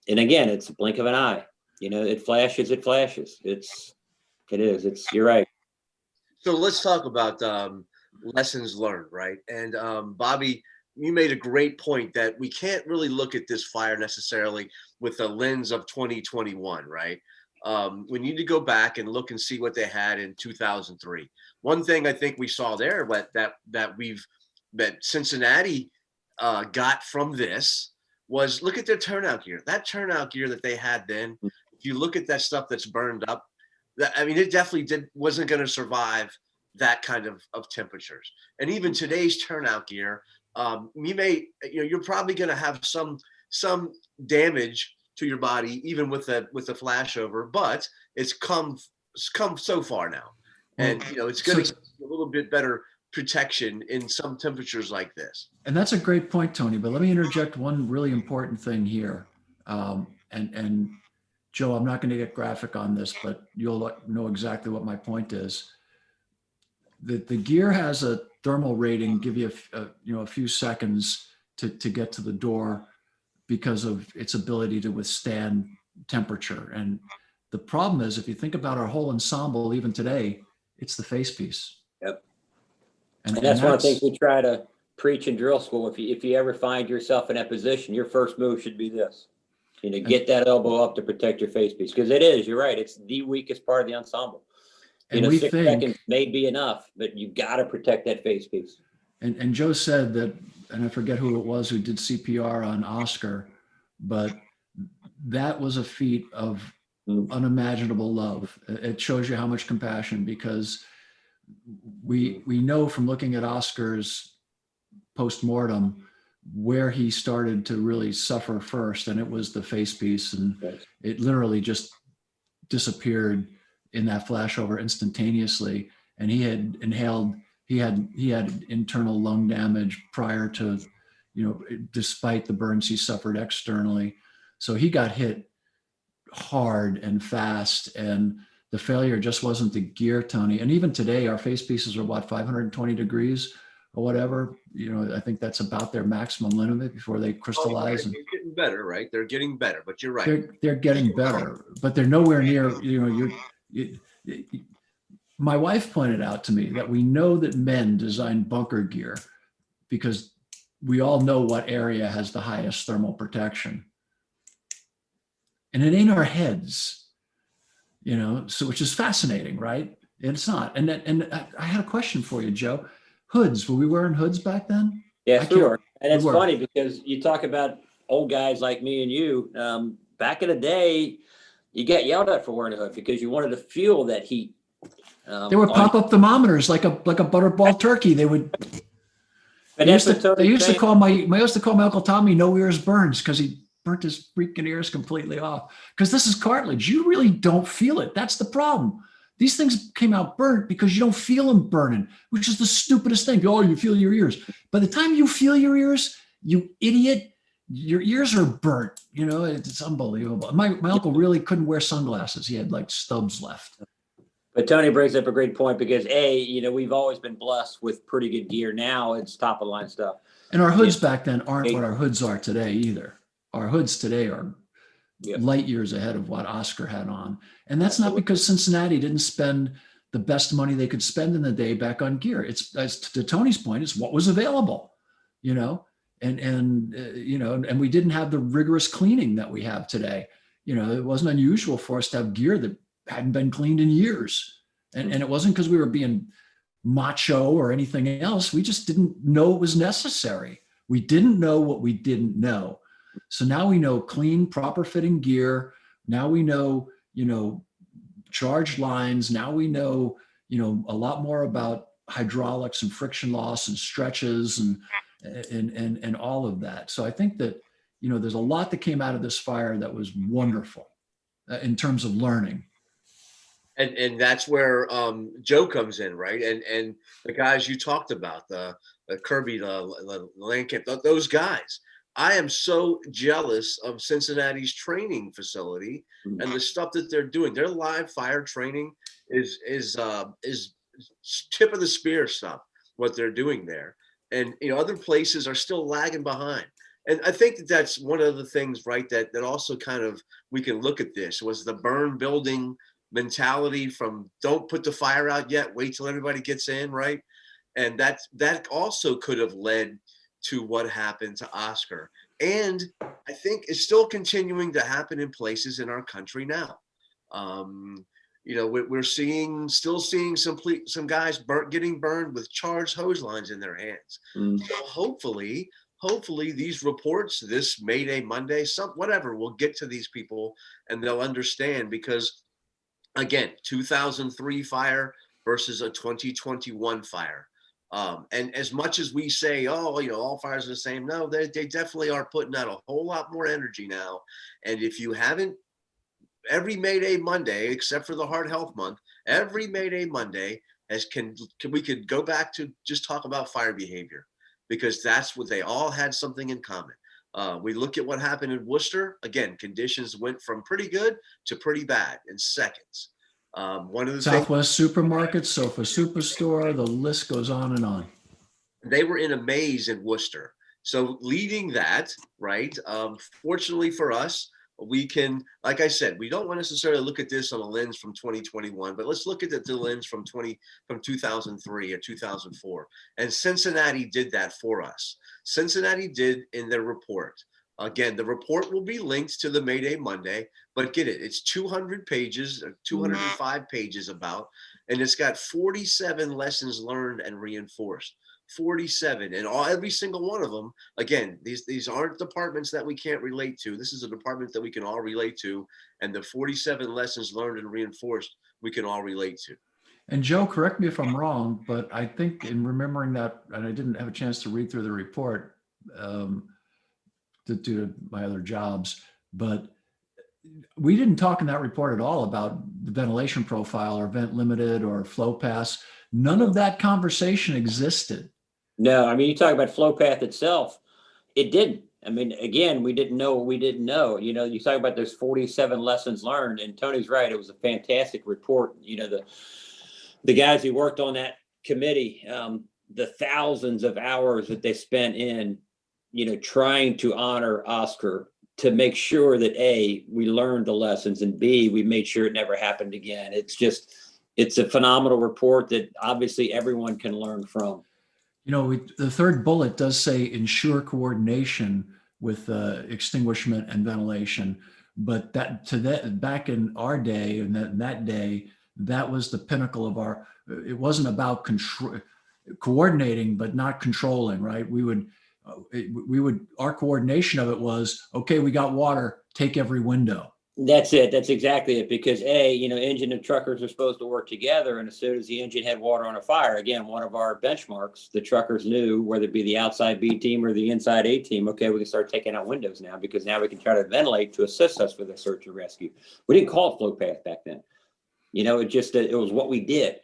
And again, it's a blink of an eye. It flashes. You're right. So let's talk about lessons learned, right? And Bobby, you made a great point that we can't really look at this fire necessarily with the lens of 2021, right? We need to go back and look and see what they had in 2003. One thing I think we saw there, that Cincinnati got from this was, look at their turnout gear. That turnout gear that they had then, if you look at that stuff that's burned up, it definitely wasn't going to survive that kind of temperatures. And even today's turnout gear, you're probably going to have some damage to your body, even with the flashover, but it's come so far now. And, it's going to give a little bit better protection in some temperatures like this. And that's a great point, Tony, but let me interject one really important thing here. And Joe, I'm not going to get graphic on this, but you'll know exactly what my point is. The gear has a thermal rating, give you a few seconds to get to the door because of its ability to withstand temperature. And the problem is, if you think about our whole ensemble, even today, it's the face piece. Yep. And that's one of the things we try to preach in drill school. If you ever find yourself in that position, your first move should be this. Get that elbow up to protect your face piece. Because you're right, it's the weakest part of the ensemble. And we 6 think seconds may be enough, but you got to protect that face piece. And Joe said that, and I forget who it was who did CPR on Oscar, but that was a feat of unimaginable love. It shows you how much compassion, because we know from looking at Oscar's post-mortem where he started to really suffer first, and it was the face piece, and it literally just disappeared in that flashover instantaneously. And he had inhaled, he had internal lung damage prior to, despite the burns he suffered externally. So he got hit hard and fast, and the failure just wasn't the gear, Tony. And even today, our face pieces are 520 degrees or whatever. I think that's about their maximum limit before they crystallize. They're getting better, right? They're getting better, but you're right. They're getting better, but they're nowhere near, my wife pointed out to me that we know that men design bunker gear because we all know what area has the highest thermal protection. And it ain't our heads. you know, so which is fascinating, right? And it's not. And I had a question for you, Joe. Hoods, were we wearing hoods back then? I Yes, we can't. were. And We it's were. funny because you talk about old guys like me and you. Back in the day, you got yelled at for wearing a hood because you wanted to feel that heat. They would On pop up thermometers like a butterball turkey. They would. and that's what They Tony's used to saying. call my used to call my Uncle Tommy no ears burns because he burnt his freaking ears completely off. Because this is cartilage. You really don't feel it. That's the problem. These things came out burnt because you don't feel them burning, which is the stupidest thing. Oh, you feel your ears. By the time you feel your ears, you idiot, your ears are burnt. You know, it's unbelievable. My uncle really couldn't wear sunglasses. He had like stubs left. But Tony brings up a great point because we've always been blessed with pretty good gear. Now it's top of the line stuff. And our hoods back then aren't what our hoods are today either. Our hoods today are light years ahead of what Oscar had on. And that's not because Cincinnati didn't spend the best money they could spend in the day back on gear. It's, as to Tony's point, it's what was available, you know, and we didn't have the rigorous cleaning that we have today. You know, it wasn't unusual for us to have gear that hadn't been cleaned in years. And it wasn't because we were being macho or anything else. We just didn't know it was necessary. We didn't know what we didn't know. So now we know clean, proper fitting gear. Now we know, you know, charged lines. Now we know, you know, a lot more about hydraulics and friction loss and stretches and all of that. So I think that, you know, there's a lot that came out of this fire that was wonderful in terms of learning. And that's where Joe comes in, right? And the guys you talked about, the Kirby, the Landcamp, those guys. I am so jealous of Cincinnati's training facility and the stuff that they're doing. Their live fire training is tip of the spear stuff, what they're doing there. And, you know, other places are still lagging behind. And I think that that's one of the things, right, that also kind of, we can look at this, was the burn building mentality from don't put the fire out yet, wait till everybody gets in, right? And that also could have led to what happened to Oscar. And I think it's still continuing to happen in places in our country now. You know, we're still seeing some guys getting burned with charged hose lines in their hands. So hopefully these reports, this Mayday Monday, whatever, will get to these people and they'll understand, because again, 2003 fire versus a 2021 fire. And as much as we say, oh, you know, all fires are the same, no, they definitely are putting out a whole lot more energy now. And if you haven't, every Mayday Monday, except for the Heart Health Month, every Mayday Monday we could go back to just talk about fire behavior, because that's what they all had something in common. We look at what happened in Worcester. Again, conditions went from pretty good to pretty bad in seconds. One of the Southwest Supermarket, Sofa Superstore, the list goes on and on. They were in a maze in Worcester. So leading that, right? Fortunately for us, we can, like I said, we don't want to necessarily look at this on a lens from 2021, but let's look at the lens from 2003 or 2004. And Cincinnati did that for us. Cincinnati did in their report. Again, the report will be linked to the Mayday Monday, but get it, it's 200 pages, 205 pages about, and it's got 47 lessons learned and reinforced. 47, and every single one of them, again, these aren't departments that we can't relate to. This is a department that we can all relate to, and the 47 lessons learned and reinforced we can all relate to. And Joe, correct me if I'm wrong, but I think in remembering that, and I didn't have a chance to read through the report due to my other jobs, but we didn't talk in that report at all about the ventilation profile or vent limited or flow pass. None of that conversation existed. No, I mean, you talk about flow path itself. It didn't. I mean, again, we didn't know what we didn't know. You know, you talk about those 47 lessons learned, and Tony's right. It was a fantastic report. You know, the guys who worked on that committee, the thousands of hours that they spent in, you know, trying to honor Oscar, to make sure that A, we learned the lessons, and B, we made sure it never happened again. It's a phenomenal report that obviously everyone can learn from. You know, the third bullet does say ensure coordination with extinguishment and ventilation. but back in our day and that day, that was the pinnacle of our. It wasn't about coordinating, but not controlling. Right? Our coordination of it was, okay, we got water, take every window. That's it. That's exactly it. Because engine and truckers are supposed to work together. And as soon as the engine had water on a fire, again, one of our benchmarks, the truckers knew, whether it be the outside B team or the inside A team, okay, we can start taking out windows now, because now we can try to ventilate to assist us with the search and rescue. We didn't call it flow path back then. It was what we did.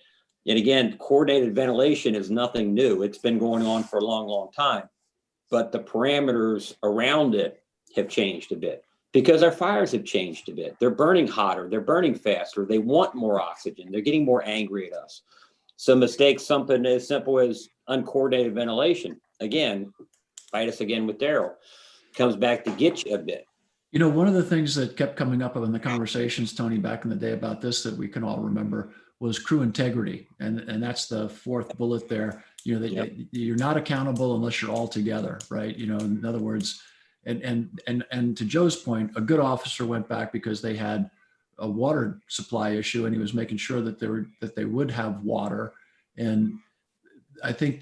And again, coordinated ventilation is nothing new. It's been going on for a long, long time. But the parameters around it have changed a bit, because our fires have changed a bit. They're burning hotter, they're burning faster, they want more oxygen, they're getting more angry at us. So mistakes, something as simple as uncoordinated ventilation, again, fight us again with Daryl, comes back to get you a bit. One of the things that kept coming up in the conversations, Tony, back in the day about this that we can all remember was crew integrity. And that's the fourth bullet there. That you're not accountable unless you're all together, right? In other words, and to Joe's point, a good officer went back because they had a water supply issue, and he was making sure that they would have water. And I think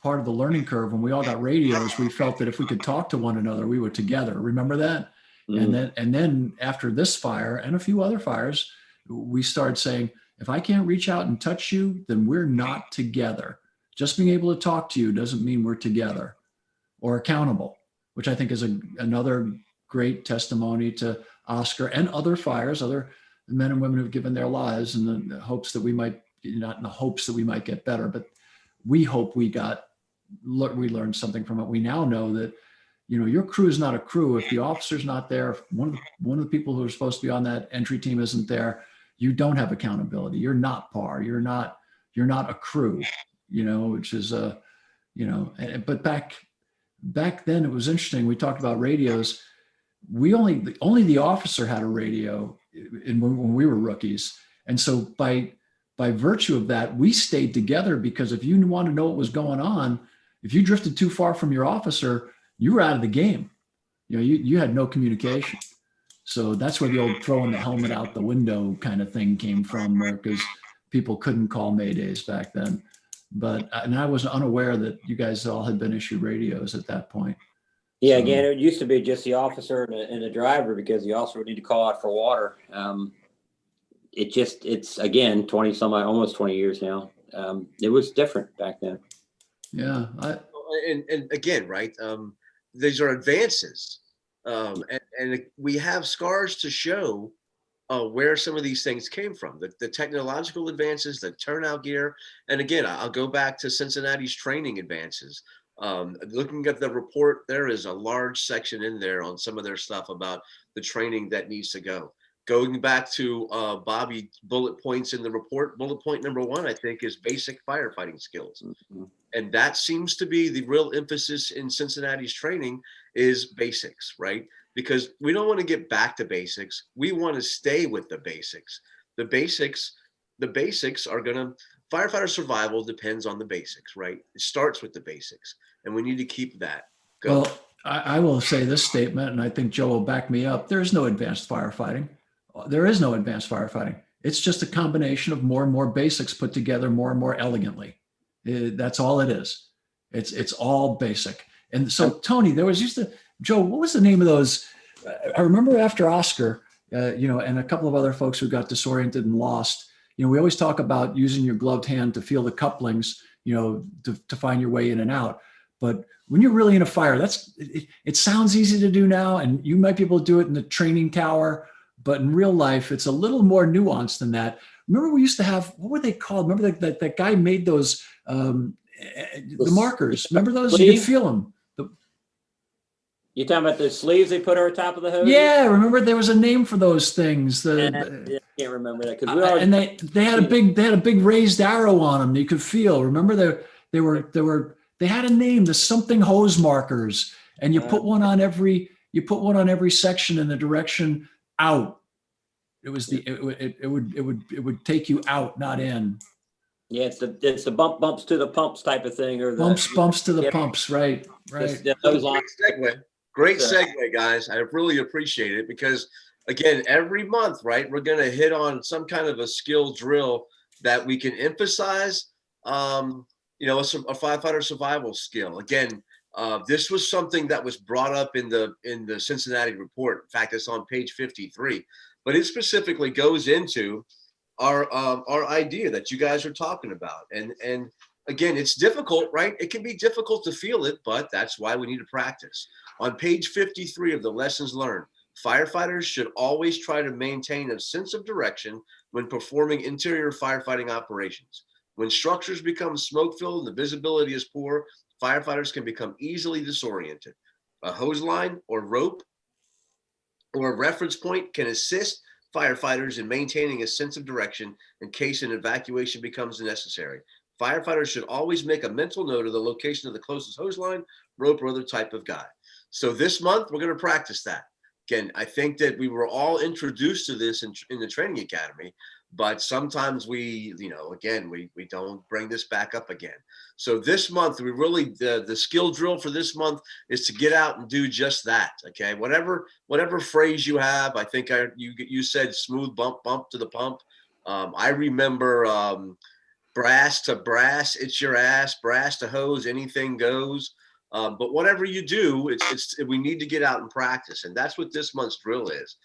part of the learning curve, when we all got radios, we felt that if we could talk to one another, we were together. Remember that? Mm-hmm. And then after this fire and a few other fires, we started saying, if I can't reach out and touch you, then we're not together. Just being able to talk to you doesn't mean we're together or accountable, which I think is another great testimony to Oscar and other fires, other men and women who've given their lives in the hopes that we might, not in the hopes that we might get better, but we hope we learned something from it. We now know that, your crew is not a crew. If the officer's not there, if one of the people who are supposed to be on that entry team isn't there, you don't have accountability. You're not par. You're not a crew, which is but back then it was interesting. We talked about radios. Only the officer had a radio when we were rookies. And so by virtue of that, we stayed together, because if you want to know what was going on, if you drifted too far from your officer, you were out of the game. You had no communication. So that's where the old throwing the helmet out the window kind of thing came from, because people couldn't call Maydays back then. And I was unaware that you guys all had been issued radios at that point. Yeah, so, again, it used to be just the officer and the driver, because the officer would need to call out for water. It's again, 20 some, almost 20 years now. It was different back then. Yeah. And again, right. These are advances. And we have scars to show where some of these things came from, the technological advances, the turnout gear. And again, I'll go back to Cincinnati's training advances. Looking at the report, there is a large section in there on some of their stuff about the training that needs to go. Going back to Bobby bullet points in the report, bullet point number 1, I think, is basic firefighting skills. Mm-hmm. And that seems to be the real emphasis in Cincinnati's training, is basics, right? Because we don't want to get back to basics. We want to stay with the basics. The basics are firefighter survival depends on the basics, right? It starts with the basics, and we need to keep that going. Well, I will say this statement, and I think Joe will back me up. There's no advanced firefighting. There is no advanced firefighting. It's just a combination of more and more basics put together more and more elegantly. That's all it is. It's all basic. And so, Tony, there was Joe, what was the name of those? I remember after Oscar, and a couple of other folks who got disoriented and lost, we always talk about using your gloved hand to feel the couplings, to find your way in and out. But when you're really in a fire, it sounds easy to do now, and you might be able to do it in the training tower, but in real life, it's a little more nuanced than that. Remember, we used to have, what were they called? Remember that guy made those, the markers. Remember those? You could feel them. You talking about the sleeves they put over top of the hose? Yeah, remember there was a name for those things. I can't remember that, because they had a big raised arrow on them. You could feel. Remember they had a name. The something hose markers, and you put one on every section in the direction out. It was it would take you out, not in. Yeah, it's the bumps to the pumps type of thing, or the bumps to the pumps, right. Those lines. Great So- segue, guys. I really appreciate it because, again, every month, right, we're going to hit on some kind of a skill drill that we can emphasize. A firefighter survival skill. Again, this was something that was brought up in the Cincinnati report. In fact, it's on page 53, but it specifically goes into our idea that you guys are talking about. And again, it's difficult, right? It can be difficult to feel it, but that's why we need to practice. On page 53 of the lessons learned, firefighters should always try to maintain a sense of direction when performing interior firefighting operations. When structures become smoke-filled and the visibility is poor, firefighters can become easily disoriented. A hose line or rope or a reference point can assist firefighters in maintaining a sense of direction in case an evacuation becomes necessary. Firefighters should always make a mental note of the location of the closest hose line, rope, or other type of guide. So this month, we're going to practice that. Again, I think that we were all introduced to this in the training academy, but sometimes we don't bring this back up again. So this month, we really, the skill drill for this month is to get out and do just that. Okay. Whatever phrase you have, I think you said smooth bump to the pump. I remember brass to brass, it's your ass, brass to hose, anything goes. But whatever you do, we need to get out and practice. And that's what this month's drill is.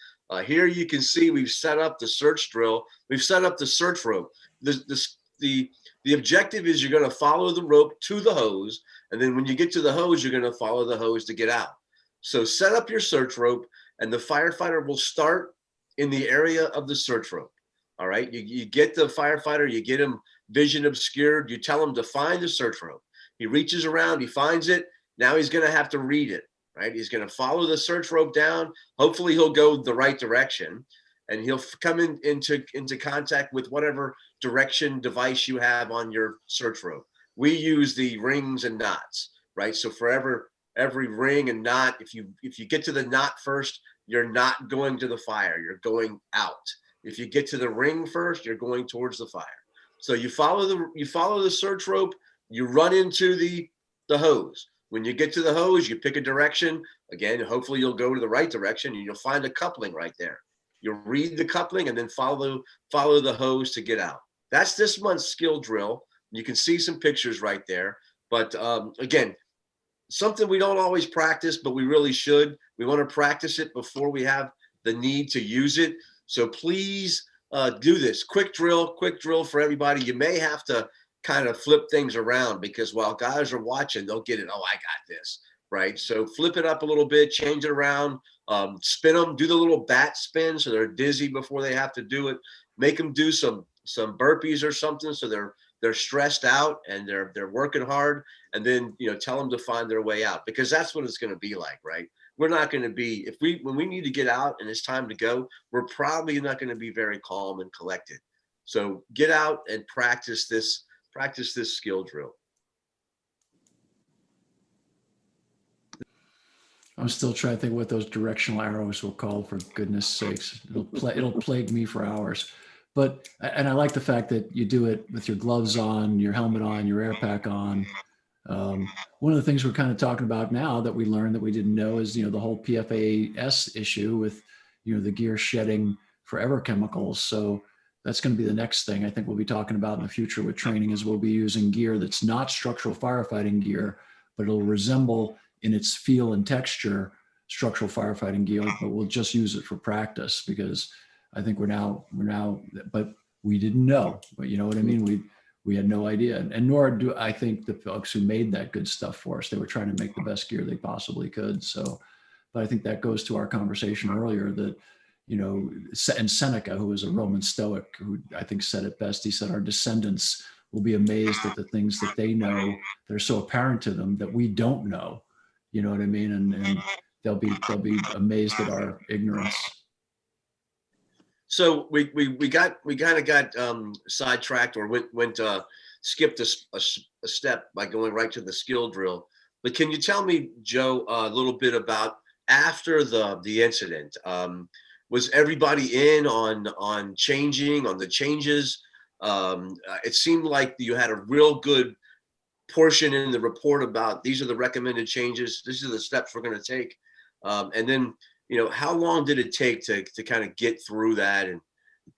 Here you can see we've set up the search drill. We've set up the search rope. The objective is you're going to follow the rope to the hose. And then when you get to the hose, you're going to follow the hose to get out. So set up your search rope and the firefighter will start in the area of the search rope. All right. You get the firefighter, you get him vision obscured. You tell him to find the search rope. He reaches around, he finds it. Now he's going to have to read it, right? He's going to follow the search rope down. Hopefully he'll go the right direction and he'll come into contact with whatever direction device you have on your search rope. We use the rings and knots, right? So for every ring and knot, if you get to the knot first, you're not going to the fire, you're going out. If you get to the ring first, you're going towards the fire. So you follow the search rope, you run into the hose. When you get to the hose, you pick a direction. Again, hopefully you'll go to the right direction and you'll find a coupling right there. You'll read the coupling and then follow the hose to get out. That's this month's skill drill. You can see some pictures right there. But again, something we don't always practice, but we really should. We want to practice it before we have the need to use it. So please do this. Quick drill for everybody. You may have to kind of flip things around because while guys are watching, they'll get it. Oh, I got this, right? So flip it up a little bit, change it around, spin them, do the little bat spin so they're dizzy before they have to do it. Make them do some burpees or something so they're stressed out and they're working hard. And then tell them to find their way out because that's what it's going to be like, right? We're not going to be when we need to get out and it's time to go, we're probably not going to be very calm and collected. So get out and practice this skill drill. I'm still trying to think what those directional arrows were called, for goodness sakes. It'll plague me for hours. But, and I like the fact that you do it with your gloves on, your helmet on, your air pack on. One of the things we're kind of talking about now that we learned that we didn't know is, the whole PFAS issue with, the gear shedding forever chemicals. So that's going to be the next thing I think we'll be talking about in the future with training is we'll be using gear that's not structural firefighting gear, but it'll resemble in its feel and texture structural firefighting gear, but we'll just use it for practice because I think we're now, but we didn't know, but you know what I mean? We had no idea. And nor do I think the folks who made that good stuff for us, they were trying to make the best gear they possibly could. So, but I think that goes to our conversation earlier that, and Seneca, who was a Roman Stoic, who I think said it best. He said, our descendants will be amazed at the things that they know that are so apparent to them that we don't know. You know what I mean? And they'll be amazed at our ignorance. So we kind of got sidetracked or skipped a step by going right to the skill drill. But can you tell me, Joe, a little bit about after the incident? Was everybody in on changing on the changes? It seemed like you had a real good portion in the report about these are the recommended changes. These are the steps we're going to take. And then, how long did it take to kind of get through that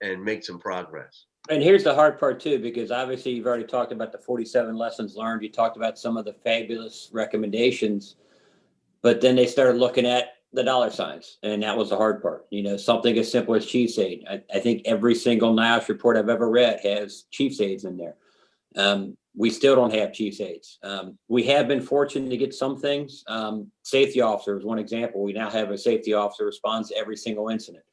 and make some progress? And here's the hard part too, because obviously you've already talked about the 47 lessons learned. You talked about some of the fabulous recommendations, but then they started looking at the dollar signs, and that was the hard part. Something as simple as Chiefs aid. I think every single NIOSH report I've ever read has Chiefs aids in there. We still don't have Chiefs aids. We have been fortunate to get some things. Safety officer is one example. We now have a safety officer who responds to every single incident.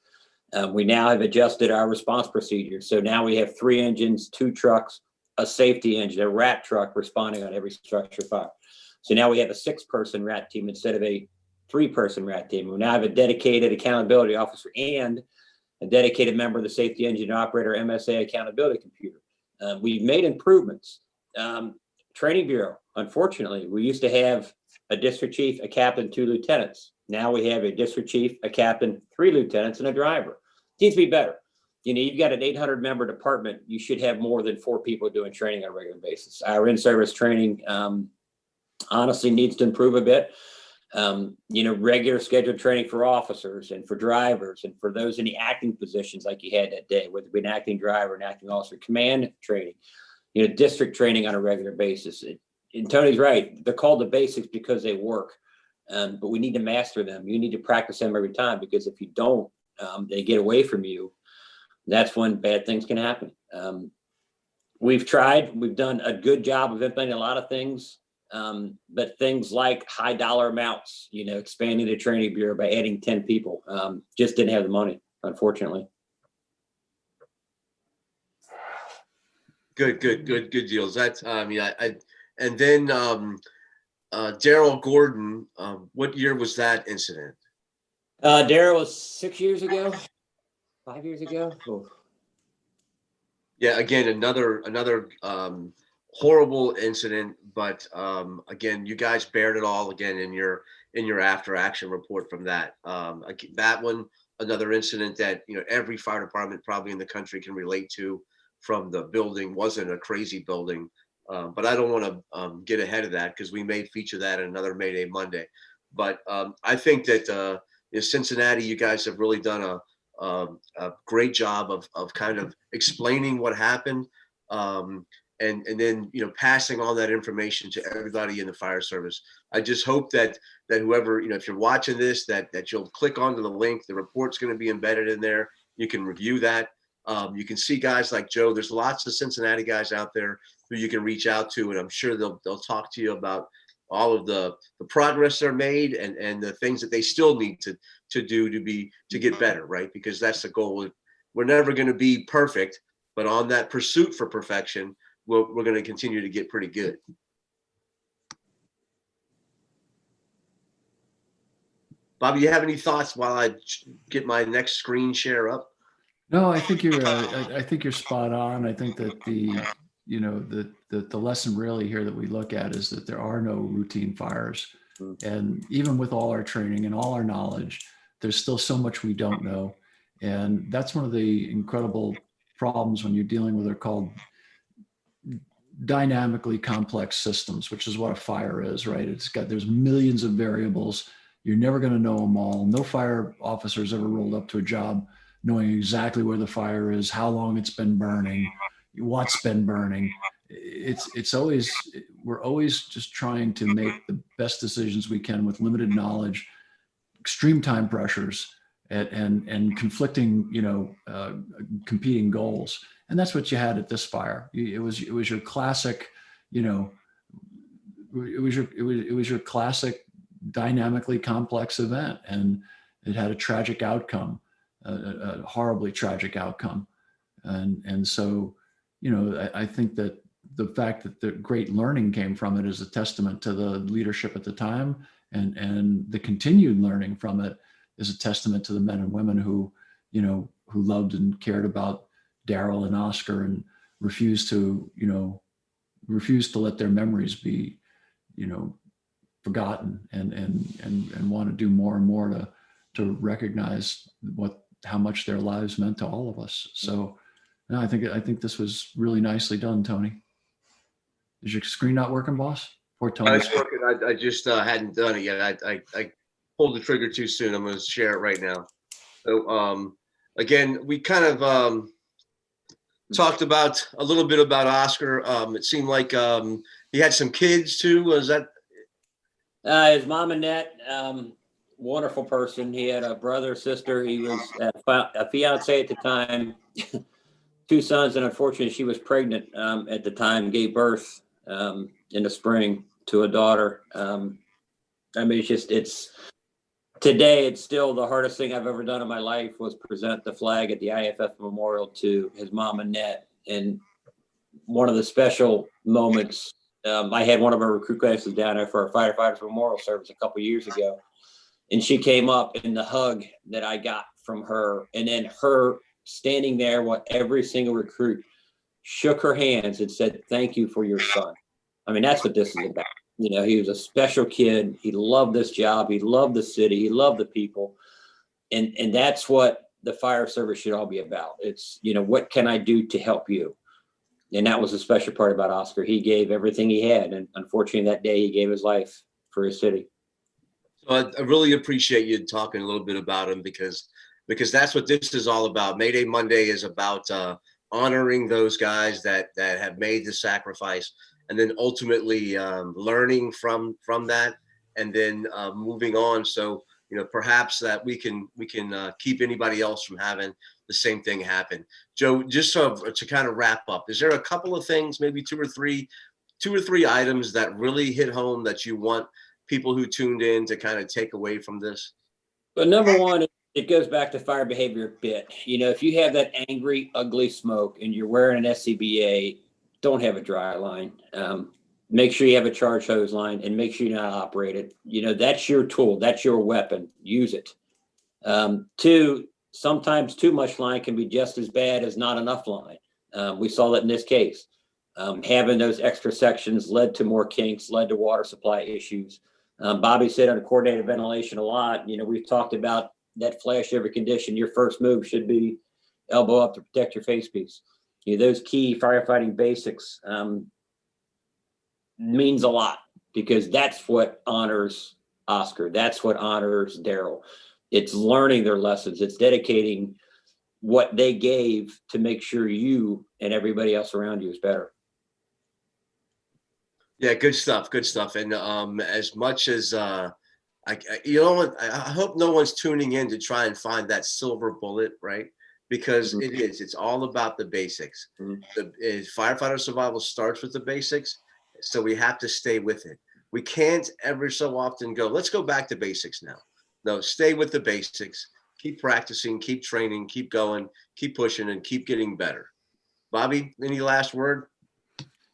We now have adjusted our response procedures. So now we have 3 engines, 2 trucks, a safety engine, a RAT truck responding on every structure fire. So now we have a 6-person RAT team instead of a 3-person RAT team. We now have a dedicated accountability officer and a dedicated member of the safety engine operator MSA accountability computer. We've made improvements. Training Bureau, unfortunately, we used to have a district chief, a captain, 2 lieutenants. Now we have a district chief, a captain, 3 lieutenants, and a driver. Needs to be better. You've got an 800-member department. You should have more than 4 people doing training on a regular basis. Our in-service training honestly needs to improve a bit. Regular scheduled training for officers and for drivers and for those in the acting positions like you had that day, whether it be an acting driver, an acting officer, command training, district training on a regular basis. And Tony's right. They're called the basics because they work, but we need to master them. You need to practice them every time, because if you don't, they get away from you. That's when bad things can happen. We've done a good job of implementing a lot of things. But things like high dollar amounts, expanding the training bureau by adding 10 people, just didn't have the money, unfortunately. Good deals. That's, and then Daryl Gordon, what year was that incident? Daryl was 6 years ago, 5 years ago. Oh. Yeah, again, another horrible incident, but again, you guys bared it all again in your after action report from that. That one, another incident that every fire department probably in the country can relate to. From the building, wasn't a crazy building, but I don't want to get ahead of that, because we may feature that in another Mayday Monday. But I think that in Cincinnati, you guys have really done a great job of kind of explaining what happened. And then passing all that information to everybody in the fire service. I just hope that whoever, if you're watching this, that you'll click onto the link. The report's going to be embedded in there. You can review that. You can see guys like Joe. There's lots of Cincinnati guys out there who you can reach out to, and I'm sure they'll talk to you about all of the progress they're made and the things that they still need to do to get better, right? Because that's the goal. We're never going to be perfect, but on that pursuit for perfection, we're going to continue to get pretty good. Bobby, you have any thoughts while I get my next screen share up? No, I think you're spot on. I think that the lesson really here that we look at is that there are no routine fires. And even with all our training and all our knowledge, there's still so much we don't know. And that's one of the incredible problems when you're dealing with what are called dynamically complex systems, which is what a fire is, right? There's millions of variables. You're never going to know them all. No fire officer's ever rolled up to a job knowing exactly where the fire is, how long it's been burning, what's been burning. We're always just trying to make the best decisions we can with limited knowledge, extreme time pressures, and conflicting, competing goals. And that's what you had at this fire. It was your classic, it was your classic dynamically complex event, and it had a tragic outcome. A horribly tragic outcome. And so, I think that the fact that the great learning came from it is a testament to the leadership at the time, and the continued learning from it is a testament to the men and women who loved and cared about Daryl and Oscar and refused to let their memories be, forgotten, and want to do more and more to recognize how much their lives meant to all of us. So no, I think this was really nicely done, Tony. Is your screen not working, boss? Poor Tony. It's working. I just hadn't done it yet. pulled the trigger too soon. I'm going to share it right now. So again, we kind of talked about a little bit about Oscar. It seemed like he had some kids too. Was that? His mom, Annette, wonderful person. He had a brother, sister. He was a fiance at the time, 2 sons, and unfortunately, she was pregnant at the time. Gave birth in the spring to a daughter. I mean, today, it's still the hardest thing I've ever done in my life was present the flag at the IFF Memorial to his mom, Annette. And one of the special moments, I had one of our recruit classes down there for our firefighters memorial service a couple years ago. And she came up, and the hug that I got from her, and then her standing there while every single recruit shook her hands and said, "Thank you for your son." I mean, that's what this is about. You know, he was a special kid. He loved this job. He loved the city. He loved the people. And that's what the fire service should all be about. It's, you know, what can I do to help you? And that was the special part about Oscar. He gave everything he had. And unfortunately, that day he gave his life for his city. So I really appreciate you talking a little bit about him because that's what this is all about. Mayday Monday is about honoring those guys that have made the sacrifice, and then ultimately learning from that, and then moving on. So, you know, perhaps that we can keep anybody else from having the same thing happen. Joe, just to kind of wrap up, is there a couple of things, maybe two or three items that really hit home that you want people who tuned in to kind of take away from this? But number one, it goes back to fire behavior a bit. You know, if you have that angry, ugly smoke and you're wearing an SCBA, don't have a dry line. Make sure you have a charge hose line, and make sure you know how to operate it. You know, that's your tool. That's your weapon. Use it. 2, sometimes too much line can be just as bad as not enough line. We saw that in this case. Having those extra sections led to more kinks, led to water supply issues. Bobby said on coordinated ventilation a lot. You know, we've talked about that flashover condition. Your first move should be elbow up to protect your face piece. You know, those key firefighting basics means a lot, because that's what honors Oscar. That's what honors Daryl. It's learning their lessons. It's dedicating what they gave to make sure you and everybody else around you is better. Yeah, good stuff. Good stuff. And as much as you know what, I hope no one's tuning in to try and find that silver bullet, right? Because it's all about the basics. Firefighter survival starts with the basics, so we have to stay with it. We can't ever so often go, let's go back to basics now. No, stay with the basics. Keep practicing, keep training, keep going, keep pushing, and keep getting better. Bobby, any last word?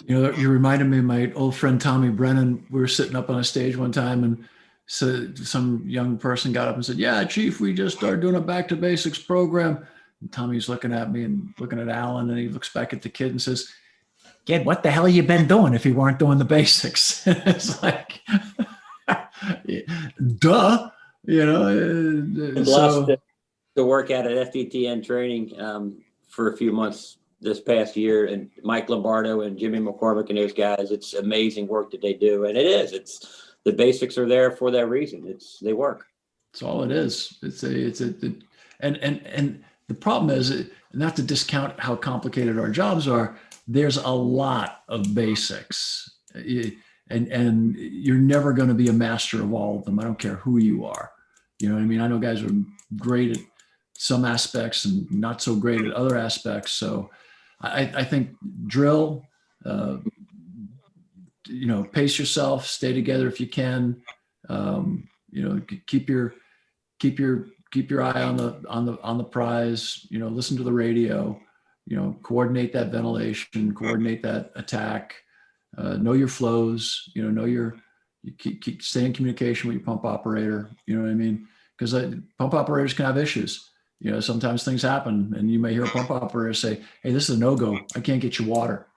You know, you reminded me of my old friend Tommy Brennan. We were sitting up on a stage one time, and so some young person got up and said, "Yeah, Chief, we just started doing a back to basics program." And Tommy's looking at me and looking at Alan, and he looks back at the kid and says, "Kid, what the hell you been doing if you weren't doing the basics?" It's like, duh, you know. Blessed to work out at FDTN training for a few months this past year, and Mike Lombardo and Jimmy McCormick and those guys. It's amazing work that they do, and it's the basics are there for that reason. They work. It's all it is. And the problem is, not to discount how complicated our jobs are, there's a lot of basics, and you're never going to be a master of all of them. I don't care who you are. You know what I mean? I know guys are great at some aspects and not so great at other aspects. So I think drill, you know, pace yourself, stay together if you can. You know, keep your eye on the prize. You know, listen to the radio. You know, coordinate that ventilation, coordinate that attack. Know your flows. You know you keep stay in communication with your pump operator. You know what I mean? Because pump operators can have issues. You know, sometimes things happen, and you may hear a pump operator say, "Hey, this is a no-go. I can't get you water."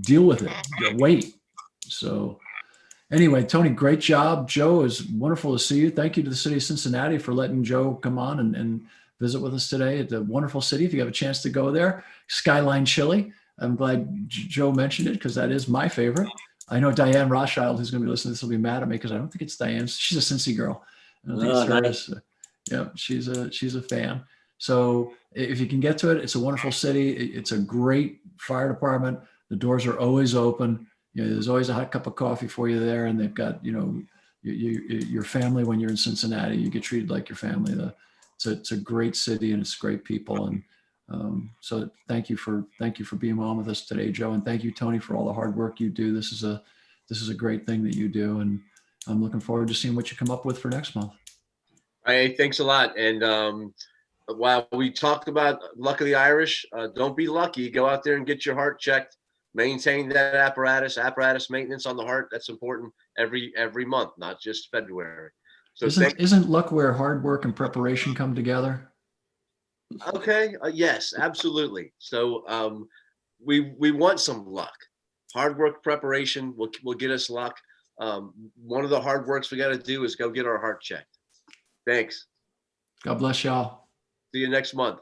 Deal with it. Wait. So anyway, Tony, great job. Joe, is wonderful to see you. Thank you to the city of Cincinnati for letting Joe come on and visit with us today. It's a wonderful city. If you have a chance to go there, Skyline Chili. I'm glad Joe mentioned it, because that is my favorite. I know Diane Rothschild, who's going to be listening to this, will be mad at me because I don't think it's Diane. She's a Cincy girl. I don't think Oh, it's her. nice. Yeah, she's a fan. So if you can get to it, it's a wonderful city. It's a great fire department. The doors are always open. There's always a hot cup of coffee for you there, and they've got your family. When you're in Cincinnati, you get treated like your family. It's a great city, and it's great people. And so thank you for being on with us today, Joe, and thank you, Tony, for all the hard work you do. This is a great thing that you do, and I'm looking forward to seeing what you come up with for next month. Hey, thanks a lot. And while we talked about luck of the Irish, don't be lucky. Go out there and get your heart checked. Maintain that apparatus maintenance on the heart. That's important every month, not just February. So Isn't luck where hard work and preparation come together? okay. Yes, absolutely. So we want some luck. Hard work preparation will get us luck. One of the hard works we got to do is go get our heart checked. Thanks. God bless y'all. See you next month.